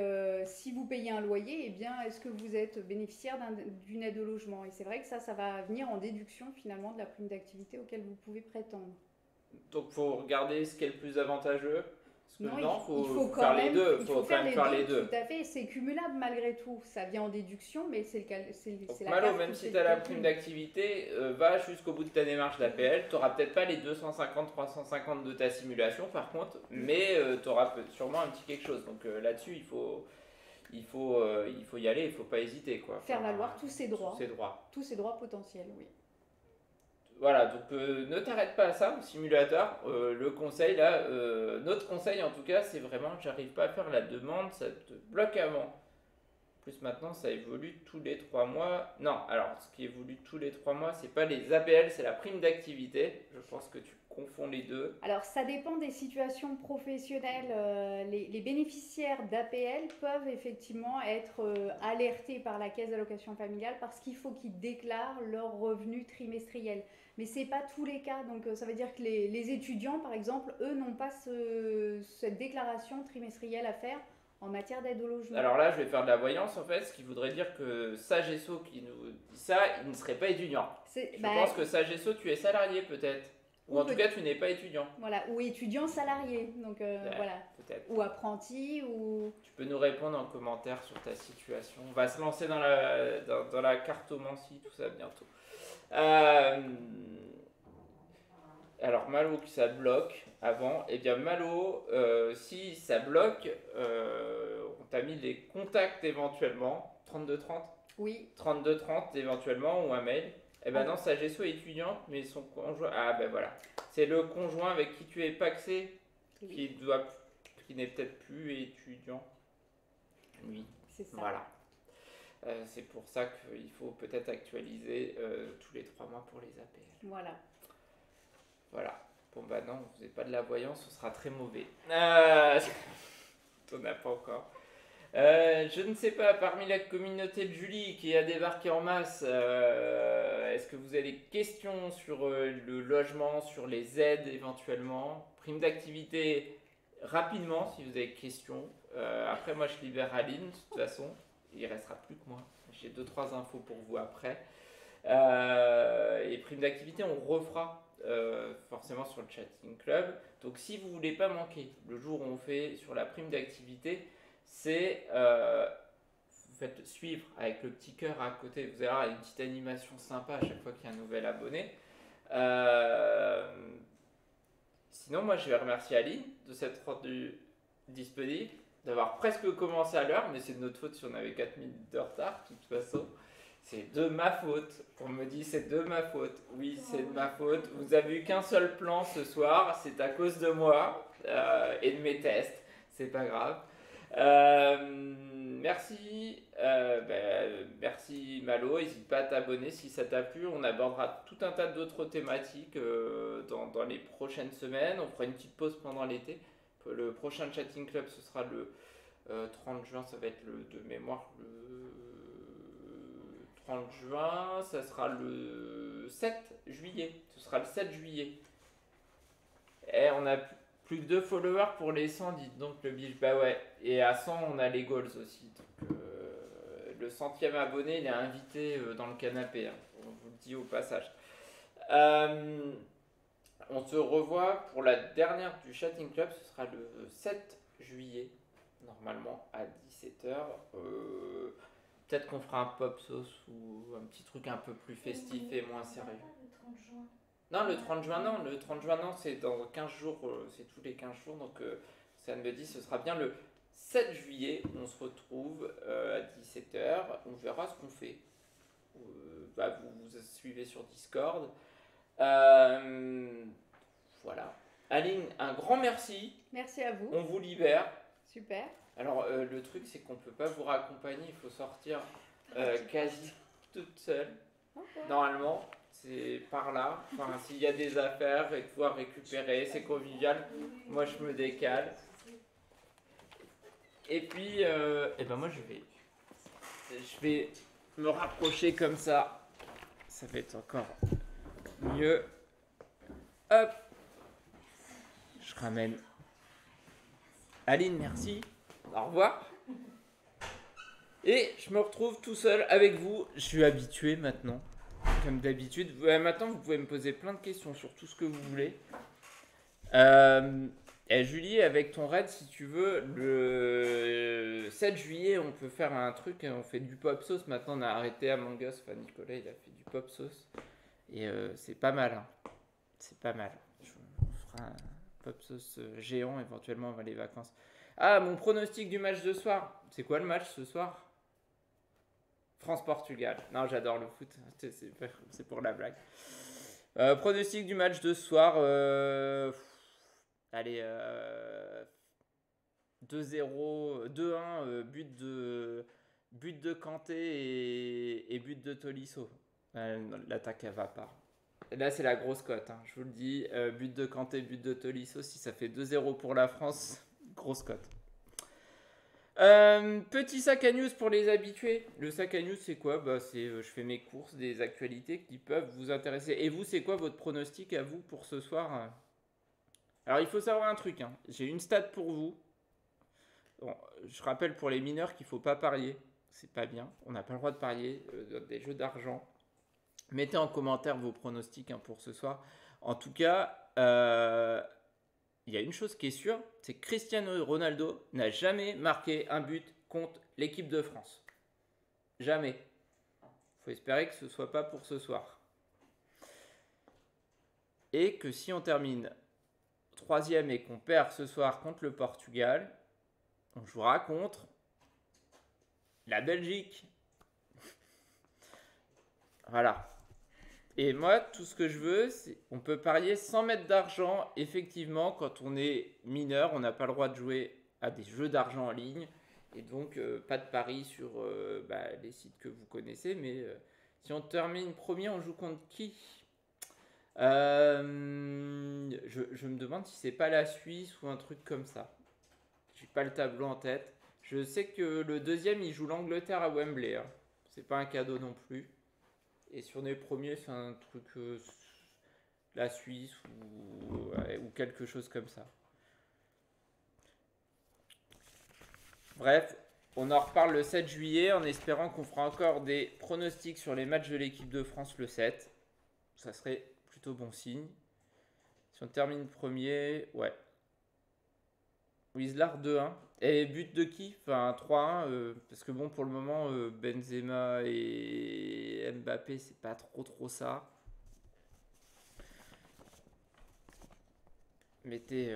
si vous payez un loyer, eh bien, est-ce que vous êtes bénéficiaire d'une aide au logement? Et c'est vrai que ça va venir en déduction finalement de la prime d'activité auquel vous pouvez prétendre. Donc il faut regarder ce qui est le plus avantageux. Non, il faut faire les deux. Il faut quand même faire les deux. Tout à fait, c'est cumulable malgré tout. Ça vient en déduction, mais c'est la Malo, même si tu as la prime d'activité, va jusqu'au bout de ta démarche d'APL. Tu n'auras peut-être pas les 250-350 de ta simulation par contre, mais tu auras sûrement un petit quelque chose. Donc là-dessus, il faut y aller, il ne faut pas hésiter. Faire valoir tous ses droits. Tous ses droits potentiels, oui. Voilà, donc ne t'arrête pas à ça au simulateur. Le conseil là, notre conseil en tout cas, c'est vraiment j'arrive pas à faire la demande, ça te bloque avant. Plus maintenant, ça évolue tous les 3 mois. Non, alors ce qui évolue tous les 3 mois, c'est pas les APL, c'est la prime d'activité. Je pense que tu confonds les deux. Alors ça dépend des situations professionnelles. Les bénéficiaires d'APL peuvent effectivement être alertés par la caisse d'allocation familiale parce qu'il faut qu'ils déclarent leurs revenus trimestriels. Mais ce n'est pas tous les cas. Donc ça veut dire que les étudiants, par exemple, eux n'ont pas cette déclaration trimestrielle à faire en matière d'aide au logement. Alors là, je vais faire de la voyance en fait, ce qui voudrait dire que Sagesso qui nous dit ça, il ne serait pas étudiant. Je pense que Sagesso, tu es salarié peut-être. Ou en tout cas, tu n'es pas étudiant. Voilà, ou étudiant salarié. Donc voilà. Peut-être. Ou apprenti, ou... Tu peux nous répondre en commentaire sur ta situation. On va se lancer dans la cartomancie, tout ça bientôt. Alors Malo, que ça bloque avant. Eh bien Malo, si ça bloque, on t'a mis les contacts éventuellement. 3230 ? Oui. 3230 éventuellement, ou un mail. Eh ben non, Sagesso est étudiante, mais son conjoint... Ah ben voilà. C'est le conjoint avec qui tu es paxé, qui n'est peut-être plus étudiant. Oui. C'est ça. Voilà. C'est pour ça qu'il faut peut-être actualiser tous les 3 mois pour les APL. Voilà. Voilà. Bon bah non, vous n'avez pas de la voyance, ce sera très mauvais. T'en as pas encore. Je ne sais pas, parmi la communauté de Julie qui a débarqué en masse, est-ce que vous avez des questions sur le logement, sur les aides éventuellement? Prime d'activité, rapidement si vous avez des questions. Après moi je libère Aline de toute façon, il ne restera plus que moi. J'ai 2-3 infos pour vous après. Et prime d'activité, on refera forcément sur le chatting club. Donc si vous voulez pas manquer le jour où on fait sur la prime d'activité, c'est vous faites suivre avec le petit cœur à côté. Vous allez avoir une petite animation sympa à chaque fois qu'il y a un nouvel abonné. Sinon, moi, je vais remercier Aline de s'être rendue disponible, d'avoir presque commencé à l'heure, mais c'est de notre faute si on avait 4 minutes de retard, de toute façon. C'est de ma faute. On me dit c'est de ma faute. Oui, c'est de ma faute. Vous avez eu qu'un seul plan ce soir, c'est à cause de moi et de mes tests. C'est pas grave. Merci, merci Malo. N'hésite pas à t'abonner si ça t'a plu. On abordera tout un tas d'autres thématiques dans les prochaines semaines. On fera une petite pause pendant l'été. Le prochain Chatting Club, ce sera le 30 juin. Ça va être de mémoire le 30 juin. Ça sera le 7 juillet. Ce sera le 7 juillet. Et on a plus que 2 followers pour les 100, dites donc le biche. Bah ouais, et à 100, on a les goals aussi. Donc, le 100e abonné, il est invité dans le canapé. Hein. On vous le dit au passage. On se revoit pour la dernière du Chatting Club. Ce sera le 7 juillet, normalement à 17h. Peut-être qu'on fera un pop sauce ou un petit truc un peu plus festif et moins sérieux. Non, le 30 juin, non. Le 30 juin, non, c'est dans 15 jours. C'est tous les 15 jours. Donc, ça me dit, ce sera bien le 7 juillet. On se retrouve à 17h. On verra ce qu'on fait. Vous suivez sur Discord. Voilà. Aline, un grand merci. Merci à vous. On vous libère. Super. Alors, le truc, c'est qu'on ne peut pas vous raccompagner. Il faut sortir quasi toute seule. Okay. Normalement. C'est par là, enfin, s'il y a des affaires et de pouvoir récupérer, c'est convivial. Moi, je me décale. Et puis, moi, je vais me rapprocher comme ça. Ça va être encore mieux. Hop. Je ramène. Aline, merci. Au revoir. Et je me retrouve tout seul avec vous. Je suis habitué maintenant. Comme d'habitude, maintenant vous pouvez me poser plein de questions sur tout ce que vous voulez. Et Julie, avec ton raid, si tu veux, le 7 juillet, on peut faire un truc, on fait du pop sauce. Maintenant, on a arrêté Among Us. Enfin, Nicolas, il a fait du pop sauce. Et c'est pas mal. Hein. C'est pas mal. On fera un pop sauce géant éventuellement avant les vacances. Ah, mon pronostic du match de soir. C'est quoi le match ce soir ? France-Portugal. Non, j'adore le foot. C'est pour la blague. Pronostic du match de ce soir. Allez, 2-0, 2-1, but de Kanté et but de Tolisso. L'attaque, elle va pas. Là, c'est la grosse cote. Hein, je vous le dis. But de Kanté, but de Tolisso. Si ça fait 2-0 pour la France, grosse cote. Petit sac à news pour les habitués. Le sac à news, c'est quoi ? Je fais mes courses, des actualités qui peuvent vous intéresser. Et vous, c'est quoi votre pronostic à vous pour ce soir ? Alors, il faut savoir un truc. Hein. J'ai une stat pour vous. Bon, je rappelle pour les mineurs qu'il ne faut pas parier. C'est pas bien. On n'a pas le droit de parier dans des jeux d'argent. Mettez en commentaire vos pronostics pour ce soir. En tout cas, il y a une chose qui est sûre, c'est que Cristiano Ronaldo n'a jamais marqué un but contre l'équipe de France. Jamais. Il faut espérer que ce ne soit pas pour ce soir. Et que si on termine 3e et qu'on perd ce soir contre le Portugal, on jouera contre la Belgique. Voilà. Et moi, tout ce que je veux, c'est on peut parier sans mettre d'argent. Effectivement, quand on est mineur, on n'a pas le droit de jouer à des jeux d'argent en ligne. Et donc, pas de paris sur les sites que vous connaissez. Mais si on termine premier, on joue contre qui ? Je me demande si c'est pas la Suisse ou un truc comme ça. J'ai pas le tableau en tête. Je sais que le deuxième, il joue l'Angleterre à Wembley. Hein. C'est pas un cadeau non plus. Et si on est premier, c'est un truc la Suisse ou quelque chose comme ça. Bref, On en reparle le 7 juillet en espérant qu'on fera encore des pronostics sur les matchs de l'équipe de France le 7. Ça serait plutôt bon signe. Si on termine premier, ouais. Wislar 2-1. Et but de qui? Enfin 3-1. Parce que bon, pour le moment, Benzema et Mbappé, c'est pas trop ça. Mettez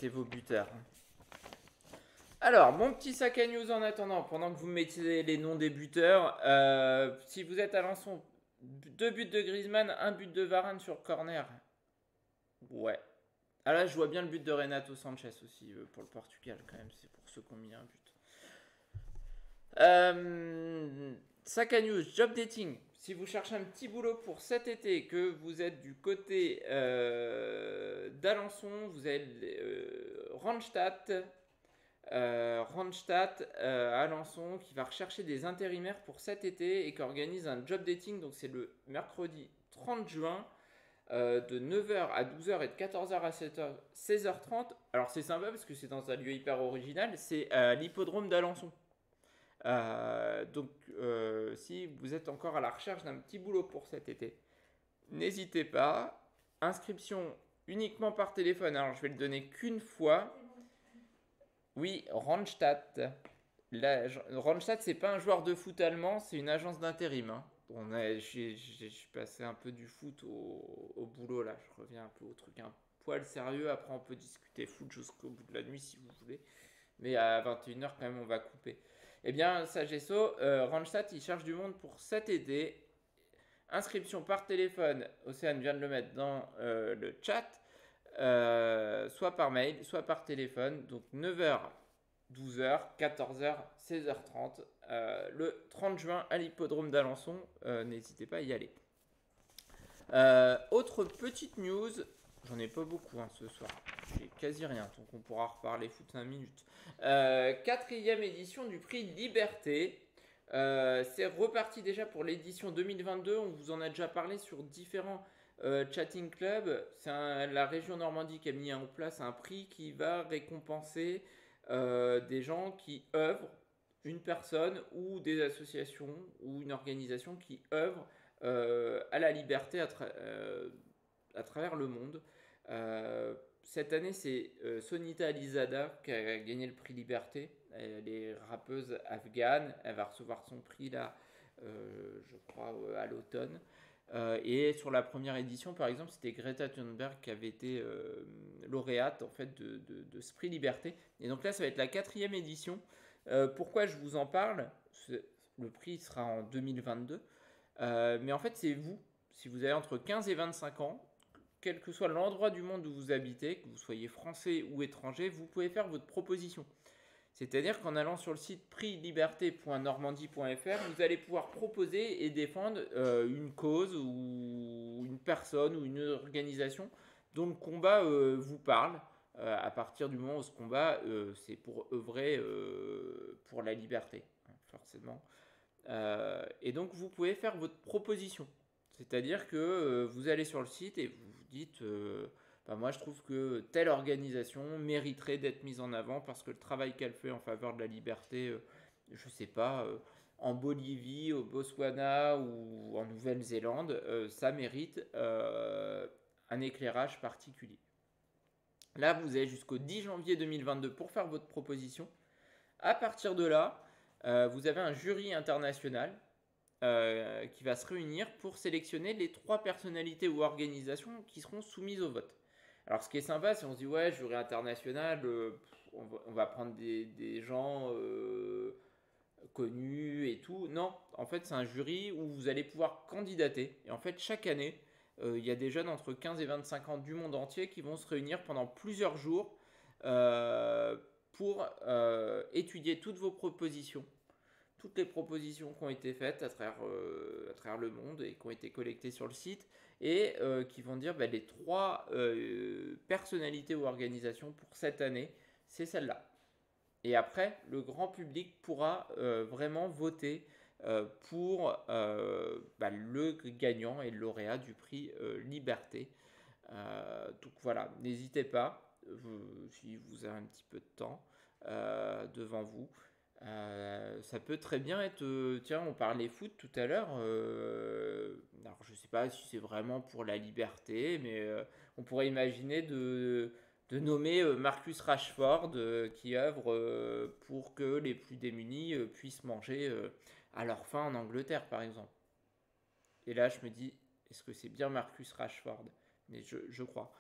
vos buteurs. Alors, mon petit sac à news en attendant, pendant que vous mettez les noms des buteurs, si vous êtes à Alençon, 2 buts de Griezmann, 1 but de Varane sur corner. Ouais. Ah là, je vois bien le but de Renato Sanchez aussi pour le Portugal quand même, c'est pour ceux qui ont mis un but. Sac à news, job dating. Si vous cherchez un petit boulot pour cet été, que vous êtes du côté d'Alençon, vous êtes Randstad, Alençon, qui va rechercher des intérimaires pour cet été et qui organise un job dating. Donc c'est le mercredi 30 juin de 9h à 12h et de 14h à 16h30. Alors c'est sympa parce que c'est dans un lieu hyper original, c'est à l'hippodrome d'Alençon. Donc si vous êtes encore à la recherche d'un petit boulot pour cet été, n'hésitez pas. Inscription uniquement par téléphone. Alors je vais le donner qu'une fois. Oui, Randstad. Randstad, c'est pas un joueur de foot allemand, c'est une agence d'intérim. Hein. Je suis passé un peu du foot au boulot là. Je reviens un peu au truc un poil sérieux. Après, on peut discuter foot jusqu'au bout de la nuit si vous voulez. Mais à 21h, quand même, on va couper. Eh bien, Sagesso, Randstad, il cherche du monde pour cet été. Inscription par téléphone. Océane vient de le mettre dans le chat. Soit par mail, soit par téléphone. Donc 9h, 12h, 14h, 16h30. Le 30 juin à l'hippodrome d'Alençon. N'hésitez pas à y aller. Autre petite news. J'en ai pas beaucoup ce soir. J'ai quasi rien. Donc on pourra reparler foot 5 minutes. 4e édition du prix Liberté. C'est reparti déjà pour l'édition 2022. On vous en a déjà parlé sur différents Chatting Club. C'est la région Normandie qui a mis en place un prix qui va récompenser des gens qui œuvrent, une personne ou des associations ou une organisation qui œuvrent à la liberté à travers le monde. Cette année, c'est Sonita Alizada qui a gagné le prix Liberté. Elle est rappeuse afghane. Elle va recevoir son prix là, je crois, à l'automne. Et sur la première édition, par exemple, c'était Greta Thunberg qui avait été lauréate en fait de ce prix Liberté. Et donc là, ça va être la 4e édition. Pourquoi je vous en parle? Le prix sera en 2022. Mais en fait, c'est vous. Si vous avez entre 15 et 25 ans, quel que soit l'endroit du monde où vous habitez, que vous soyez français ou étranger, vous pouvez faire votre proposition. C'est-à-dire qu'en allant sur le site prixliberté.normandie.fr, vous allez pouvoir proposer et défendre une cause ou une personne ou une organisation dont le combat vous parle. À partir du moment où ce combat, c'est pour œuvrer pour la liberté, hein, forcément. Et donc vous pouvez faire votre proposition. C'est-à-dire que vous allez sur le site et vous vous dites moi je trouve que telle organisation mériterait d'être mise en avant parce que le travail qu'elle fait en faveur de la liberté, je sais pas, en Bolivie, au Botswana ou en Nouvelle-Zélande, ça mérite un éclairage particulier. Là, vous avez jusqu'au 10 janvier 2022 pour faire votre proposition. À partir de là, vous avez un jury international qui va se réunir pour sélectionner les 3 personnalités ou organisations qui seront soumises au vote. Alors ce qui est sympa, c'est on se dit ouais, jury international, on va prendre des gens connus et tout. Non, en fait c'est un jury où vous allez pouvoir candidater. Et en fait chaque année, il y a des jeunes entre 15 et 25 ans du monde entier qui vont se réunir pendant plusieurs jours pour étudier toutes vos propositions. Toutes les propositions qui ont été faites à travers le monde et qui ont été collectées sur le site et qui vont dire les 3 personnalités ou organisations pour cette année, c'est celle-là. Et après, le grand public pourra vraiment voter pour le gagnant et le lauréat du prix Liberté. Donc voilà, n'hésitez pas, si vous avez un petit peu de temps devant vous. Ça peut très bien être. Tiens, on parlait foot tout à l'heure. Alors, je sais pas si c'est vraiment pour la liberté, mais on pourrait imaginer de nommer Marcus Rashford qui œuvre pour que les plus démunis puissent manger à leur faim en Angleterre, par exemple. Et là, je me dis, est-ce que c'est bien Marcus Rashford? Mais je crois.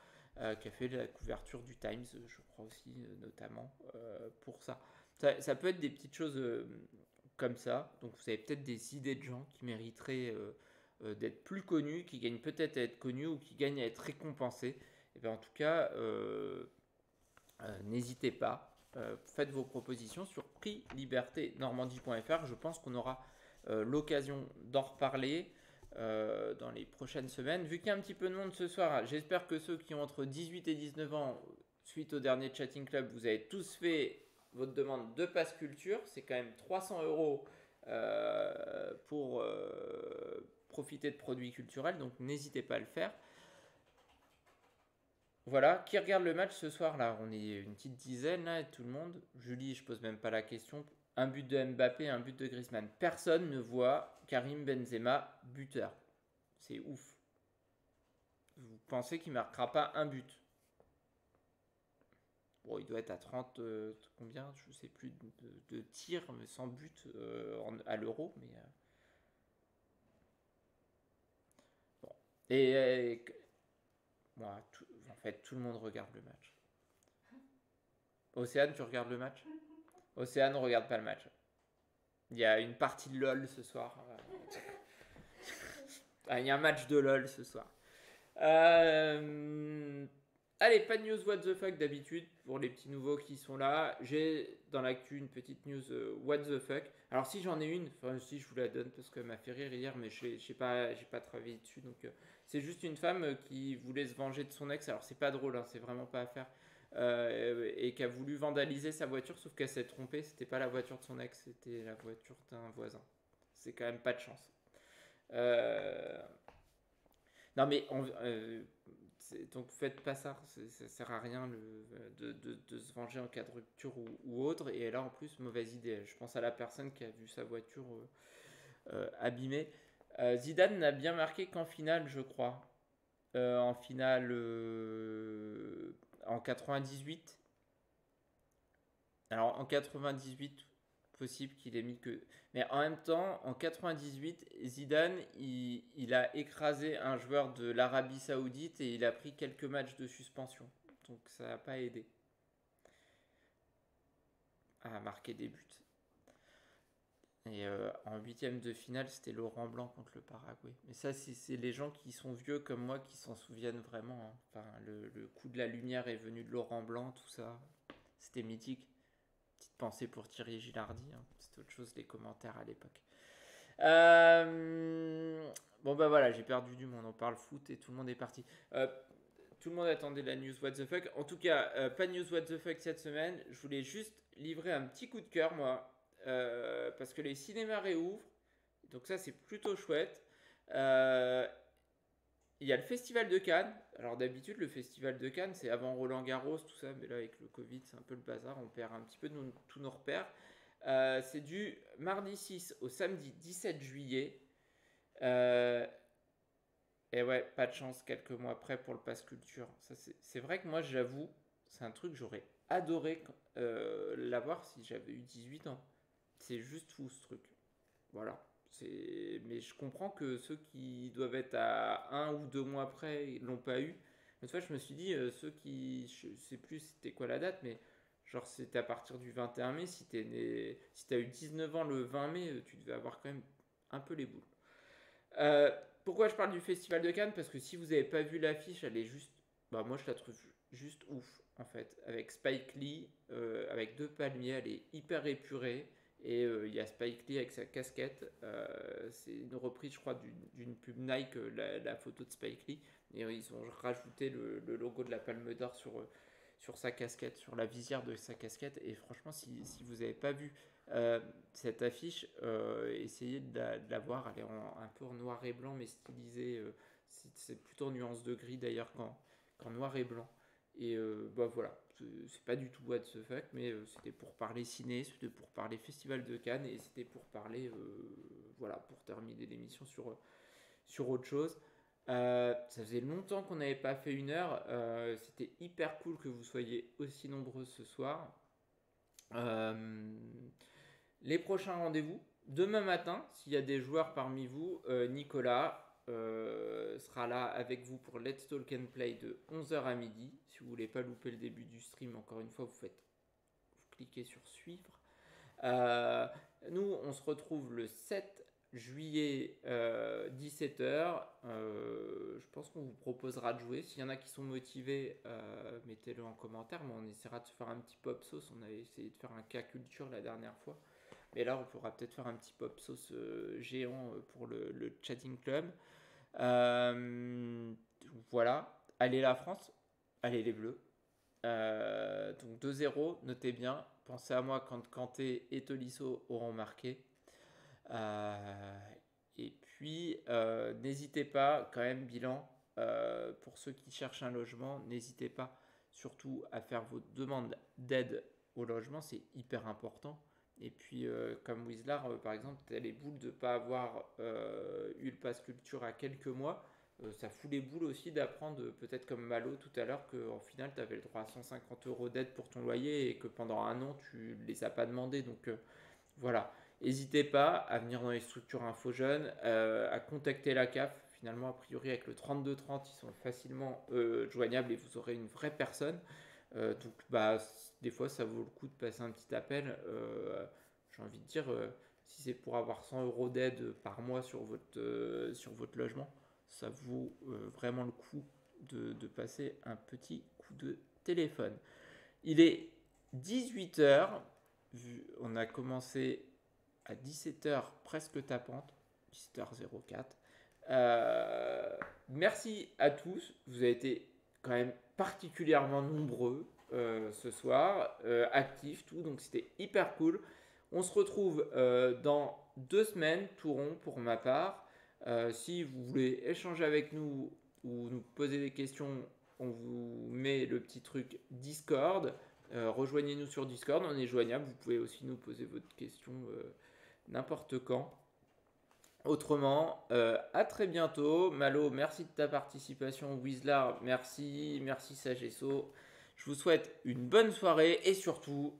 Qui a fait la couverture du Times, je crois aussi, notamment, pour ça. Ça peut être des petites choses comme ça. Donc vous avez peut-être des idées de gens qui mériteraient d'être plus connus, qui gagnent peut-être à être connus ou qui gagnent à être récompensés. Et bien en tout cas, n'hésitez pas. Faites vos propositions sur prixliberténormandie.fr. Je pense qu'on aura l'occasion d'en reparler dans les prochaines semaines. Vu qu'il y a un petit peu de monde ce soir, j'espère que ceux qui ont entre 18 et 19 ans, suite au dernier Chatting Club, vous avez tous fait votre demande de passe culture. C'est quand même 300 euros pour profiter de produits culturels, donc n'hésitez pas à le faire. Voilà, qui regarde le match ce soir là? On est une petite dizaine là, et tout le monde. Julie, je pose même pas la question. Un but de Mbappé, un but de Griezmann. Personne ne voit Karim Benzema buteur. C'est ouf. Vous pensez qu'il marquera pas un but? Bon, il doit être à 30, combien? Je sais plus, de tirs, mais sans but à l'Euro. Mais bon. Et moi, en fait, tout le monde regarde le match. Océane, tu regardes le match? Océane, regarde pas le match. Il y a une partie de LOL ce soir. Il y a un match de LOL ce soir. Allez, pas de news what the fuck d'habitude pour les petits nouveaux qui sont là. J'ai dans l'actu une petite news what the fuck. Alors si j'en ai une, enfin si je vous la donne parce qu'elle m'a fait rire hier, mais j'ai pas travaillé dessus. Donc c'est juste une femme qui voulait se venger de son ex. Alors c'est pas drôle, hein, c'est vraiment pas à faire. Et qui a voulu vandaliser sa voiture, sauf qu'elle s'est trompée. C'était pas la voiture de son ex, c'était la voiture d'un voisin. C'est quand même pas de chance. Non mais donc faites pas ça, ça sert à rien de se venger en cas de rupture ou autre. Et là en plus, mauvaise idée. Je pense à la personne qui a vu sa voiture abîmée. Zidane n'a bien marqué qu'en finale, je crois. En finale en 98. Alors en 98, possible qu'il ait mis que... Mais en même temps, en 98, Zidane, il a écrasé un joueur de l'Arabie Saoudite et il a pris quelques matchs de suspension. Donc ça n'a pas aidé à marquer des buts. Et en huitième de finale, c'était Laurent Blanc contre le Paraguay. Mais ça, c'est les gens qui sont vieux comme moi qui s'en souviennent vraiment. Hein. Enfin, le coup de la lumière est venu de Laurent Blanc, tout ça. C'était mythique. Petite pensée pour Thierry Gilardi. Hein. C'était autre chose, les commentaires à l'époque. Bon, bah voilà, j'ai perdu du monde. On parle foot et tout le monde est parti. Tout le monde attendait la news what the fuck. En tout cas, pas de news what the fuck cette semaine. Je voulais juste livrer un petit coup de cœur, moi. Parce que les cinémas réouvrent. Donc ça, c'est plutôt chouette. Il y a le Festival de Cannes. Alors d'habitude, le Festival de Cannes, c'est avant Roland-Garros, tout ça. Mais là, avec le Covid, c'est un peu le bazar. On perd un petit peu tous nos repères. C'est du mardi 6 au samedi 17 juillet. Et ouais, pas de chance quelques mois après pour le Pass Culture. Ça, c'est vrai que moi, j'avoue, c'est un truc que j'aurais adoré l'avoir si j'avais eu 18 ans. C'est juste fou ce truc. Voilà. Mais je comprends que ceux qui doivent être à 1 ou 2 mois près, ils l'ont pas eu. Une fois, je me suis dit, ceux qui. Je sais plus c'était quoi la date, mais genre c'était à partir du 21 mai. Si t'as eu 19 ans le 20 mai, tu devais avoir quand même un peu les boules. Pourquoi je parle du Festival de Cannes? Parce que si vous n'avez pas vu l'affiche, elle est juste. Bah, moi, je la trouve juste ouf, en fait. Avec Spike Lee, avec deux palmiers, elle est hyper épurée. Et il y a Spike Lee avec sa casquette. C'est une reprise, je crois, d'une pub Nike, la photo de Spike Lee. Et ils ont rajouté le logo de la Palme d'Or sur sa casquette, sur la visière de sa casquette. Et franchement, si vous n'avez pas vu cette affiche, essayez de la voir. Elle est un peu en noir et blanc, mais stylisée. C'est plutôt en nuance de gris d'ailleurs qu'en noir et blanc. Et voilà, c'est pas du tout what the fuck, mais c'était pour parler ciné, c'était pour parler Festival de Cannes, et c'était pour parler, voilà, pour terminer l'émission sur autre chose. Ça faisait longtemps qu'on n'avait pas fait 1 heure. C'était hyper cool que vous soyez aussi nombreux ce soir. Euh, les prochains rendez-vous, demain matin, s'il y a des joueurs parmi vous, Nicolas sera là avec vous pour Let's Talk and Play de 11 h à midi. Si vous voulez pas louper le début du stream, encore une fois, vous cliquez sur suivre. Nous, on se retrouve le 7 juillet 17 h. Je pense qu'on vous proposera de jouer. S'il y en a qui sont motivés, mettez-le en commentaire. Mais on essaiera de se faire un petit pop sauce. On avait essayé de faire un cas culture la dernière fois. Mais là, on pourra peut-être faire un petit pop sauce géant pour le chatting club. Voilà. Allez la France. Allez les Bleus. Donc 2-0, notez bien. Pensez à moi quand Kanté et Tolisso auront marqué. Et puis, n'hésitez pas, quand même, bilan, pour ceux qui cherchent un logement, n'hésitez pas surtout à faire vos demandes d'aide au logement, c'est hyper important. Et puis, comme Wizlar, par exemple, tu as les boules de ne pas avoir eu le pass culture à quelques mois. Ça fout les boules aussi d'apprendre, peut-être comme Malo tout à l'heure, qu'en final, tu avais le droit à 150 € d'aide pour ton loyer et que pendant 1 an, tu ne les as pas demandés. Donc voilà, n'hésitez pas à venir dans les structures Info Jeunes, à contacter la CAF. Finalement, a priori, avec le 3230, ils sont facilement joignables et vous aurez une vraie personne. Donc, des fois, ça vaut le coup de passer un petit appel. J'ai envie de dire, si c'est pour avoir 100 € d'aide par mois sur votre logement, ça vaut vraiment le coup de passer un petit coup de téléphone. Il est 18 h. On a commencé à 17 h presque tapante, 17h04. Merci à tous. Vous avez été quand même particulièrement nombreux ce soir, actifs, tout. Donc c'était hyper cool. On se retrouve dans 2 semaines, tout rond pour ma part. Si vous voulez échanger avec nous ou nous poser des questions, on vous met le petit truc Discord. Rejoignez-nous sur Discord, on est joignable. Vous pouvez aussi nous poser votre question n'importe quand. Autrement, à très bientôt. Malo, merci de ta participation. Wizlar, merci Sagesso. Je vous souhaite une bonne soirée et surtout,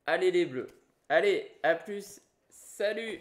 allez les bleus. Allez, à plus. Salut.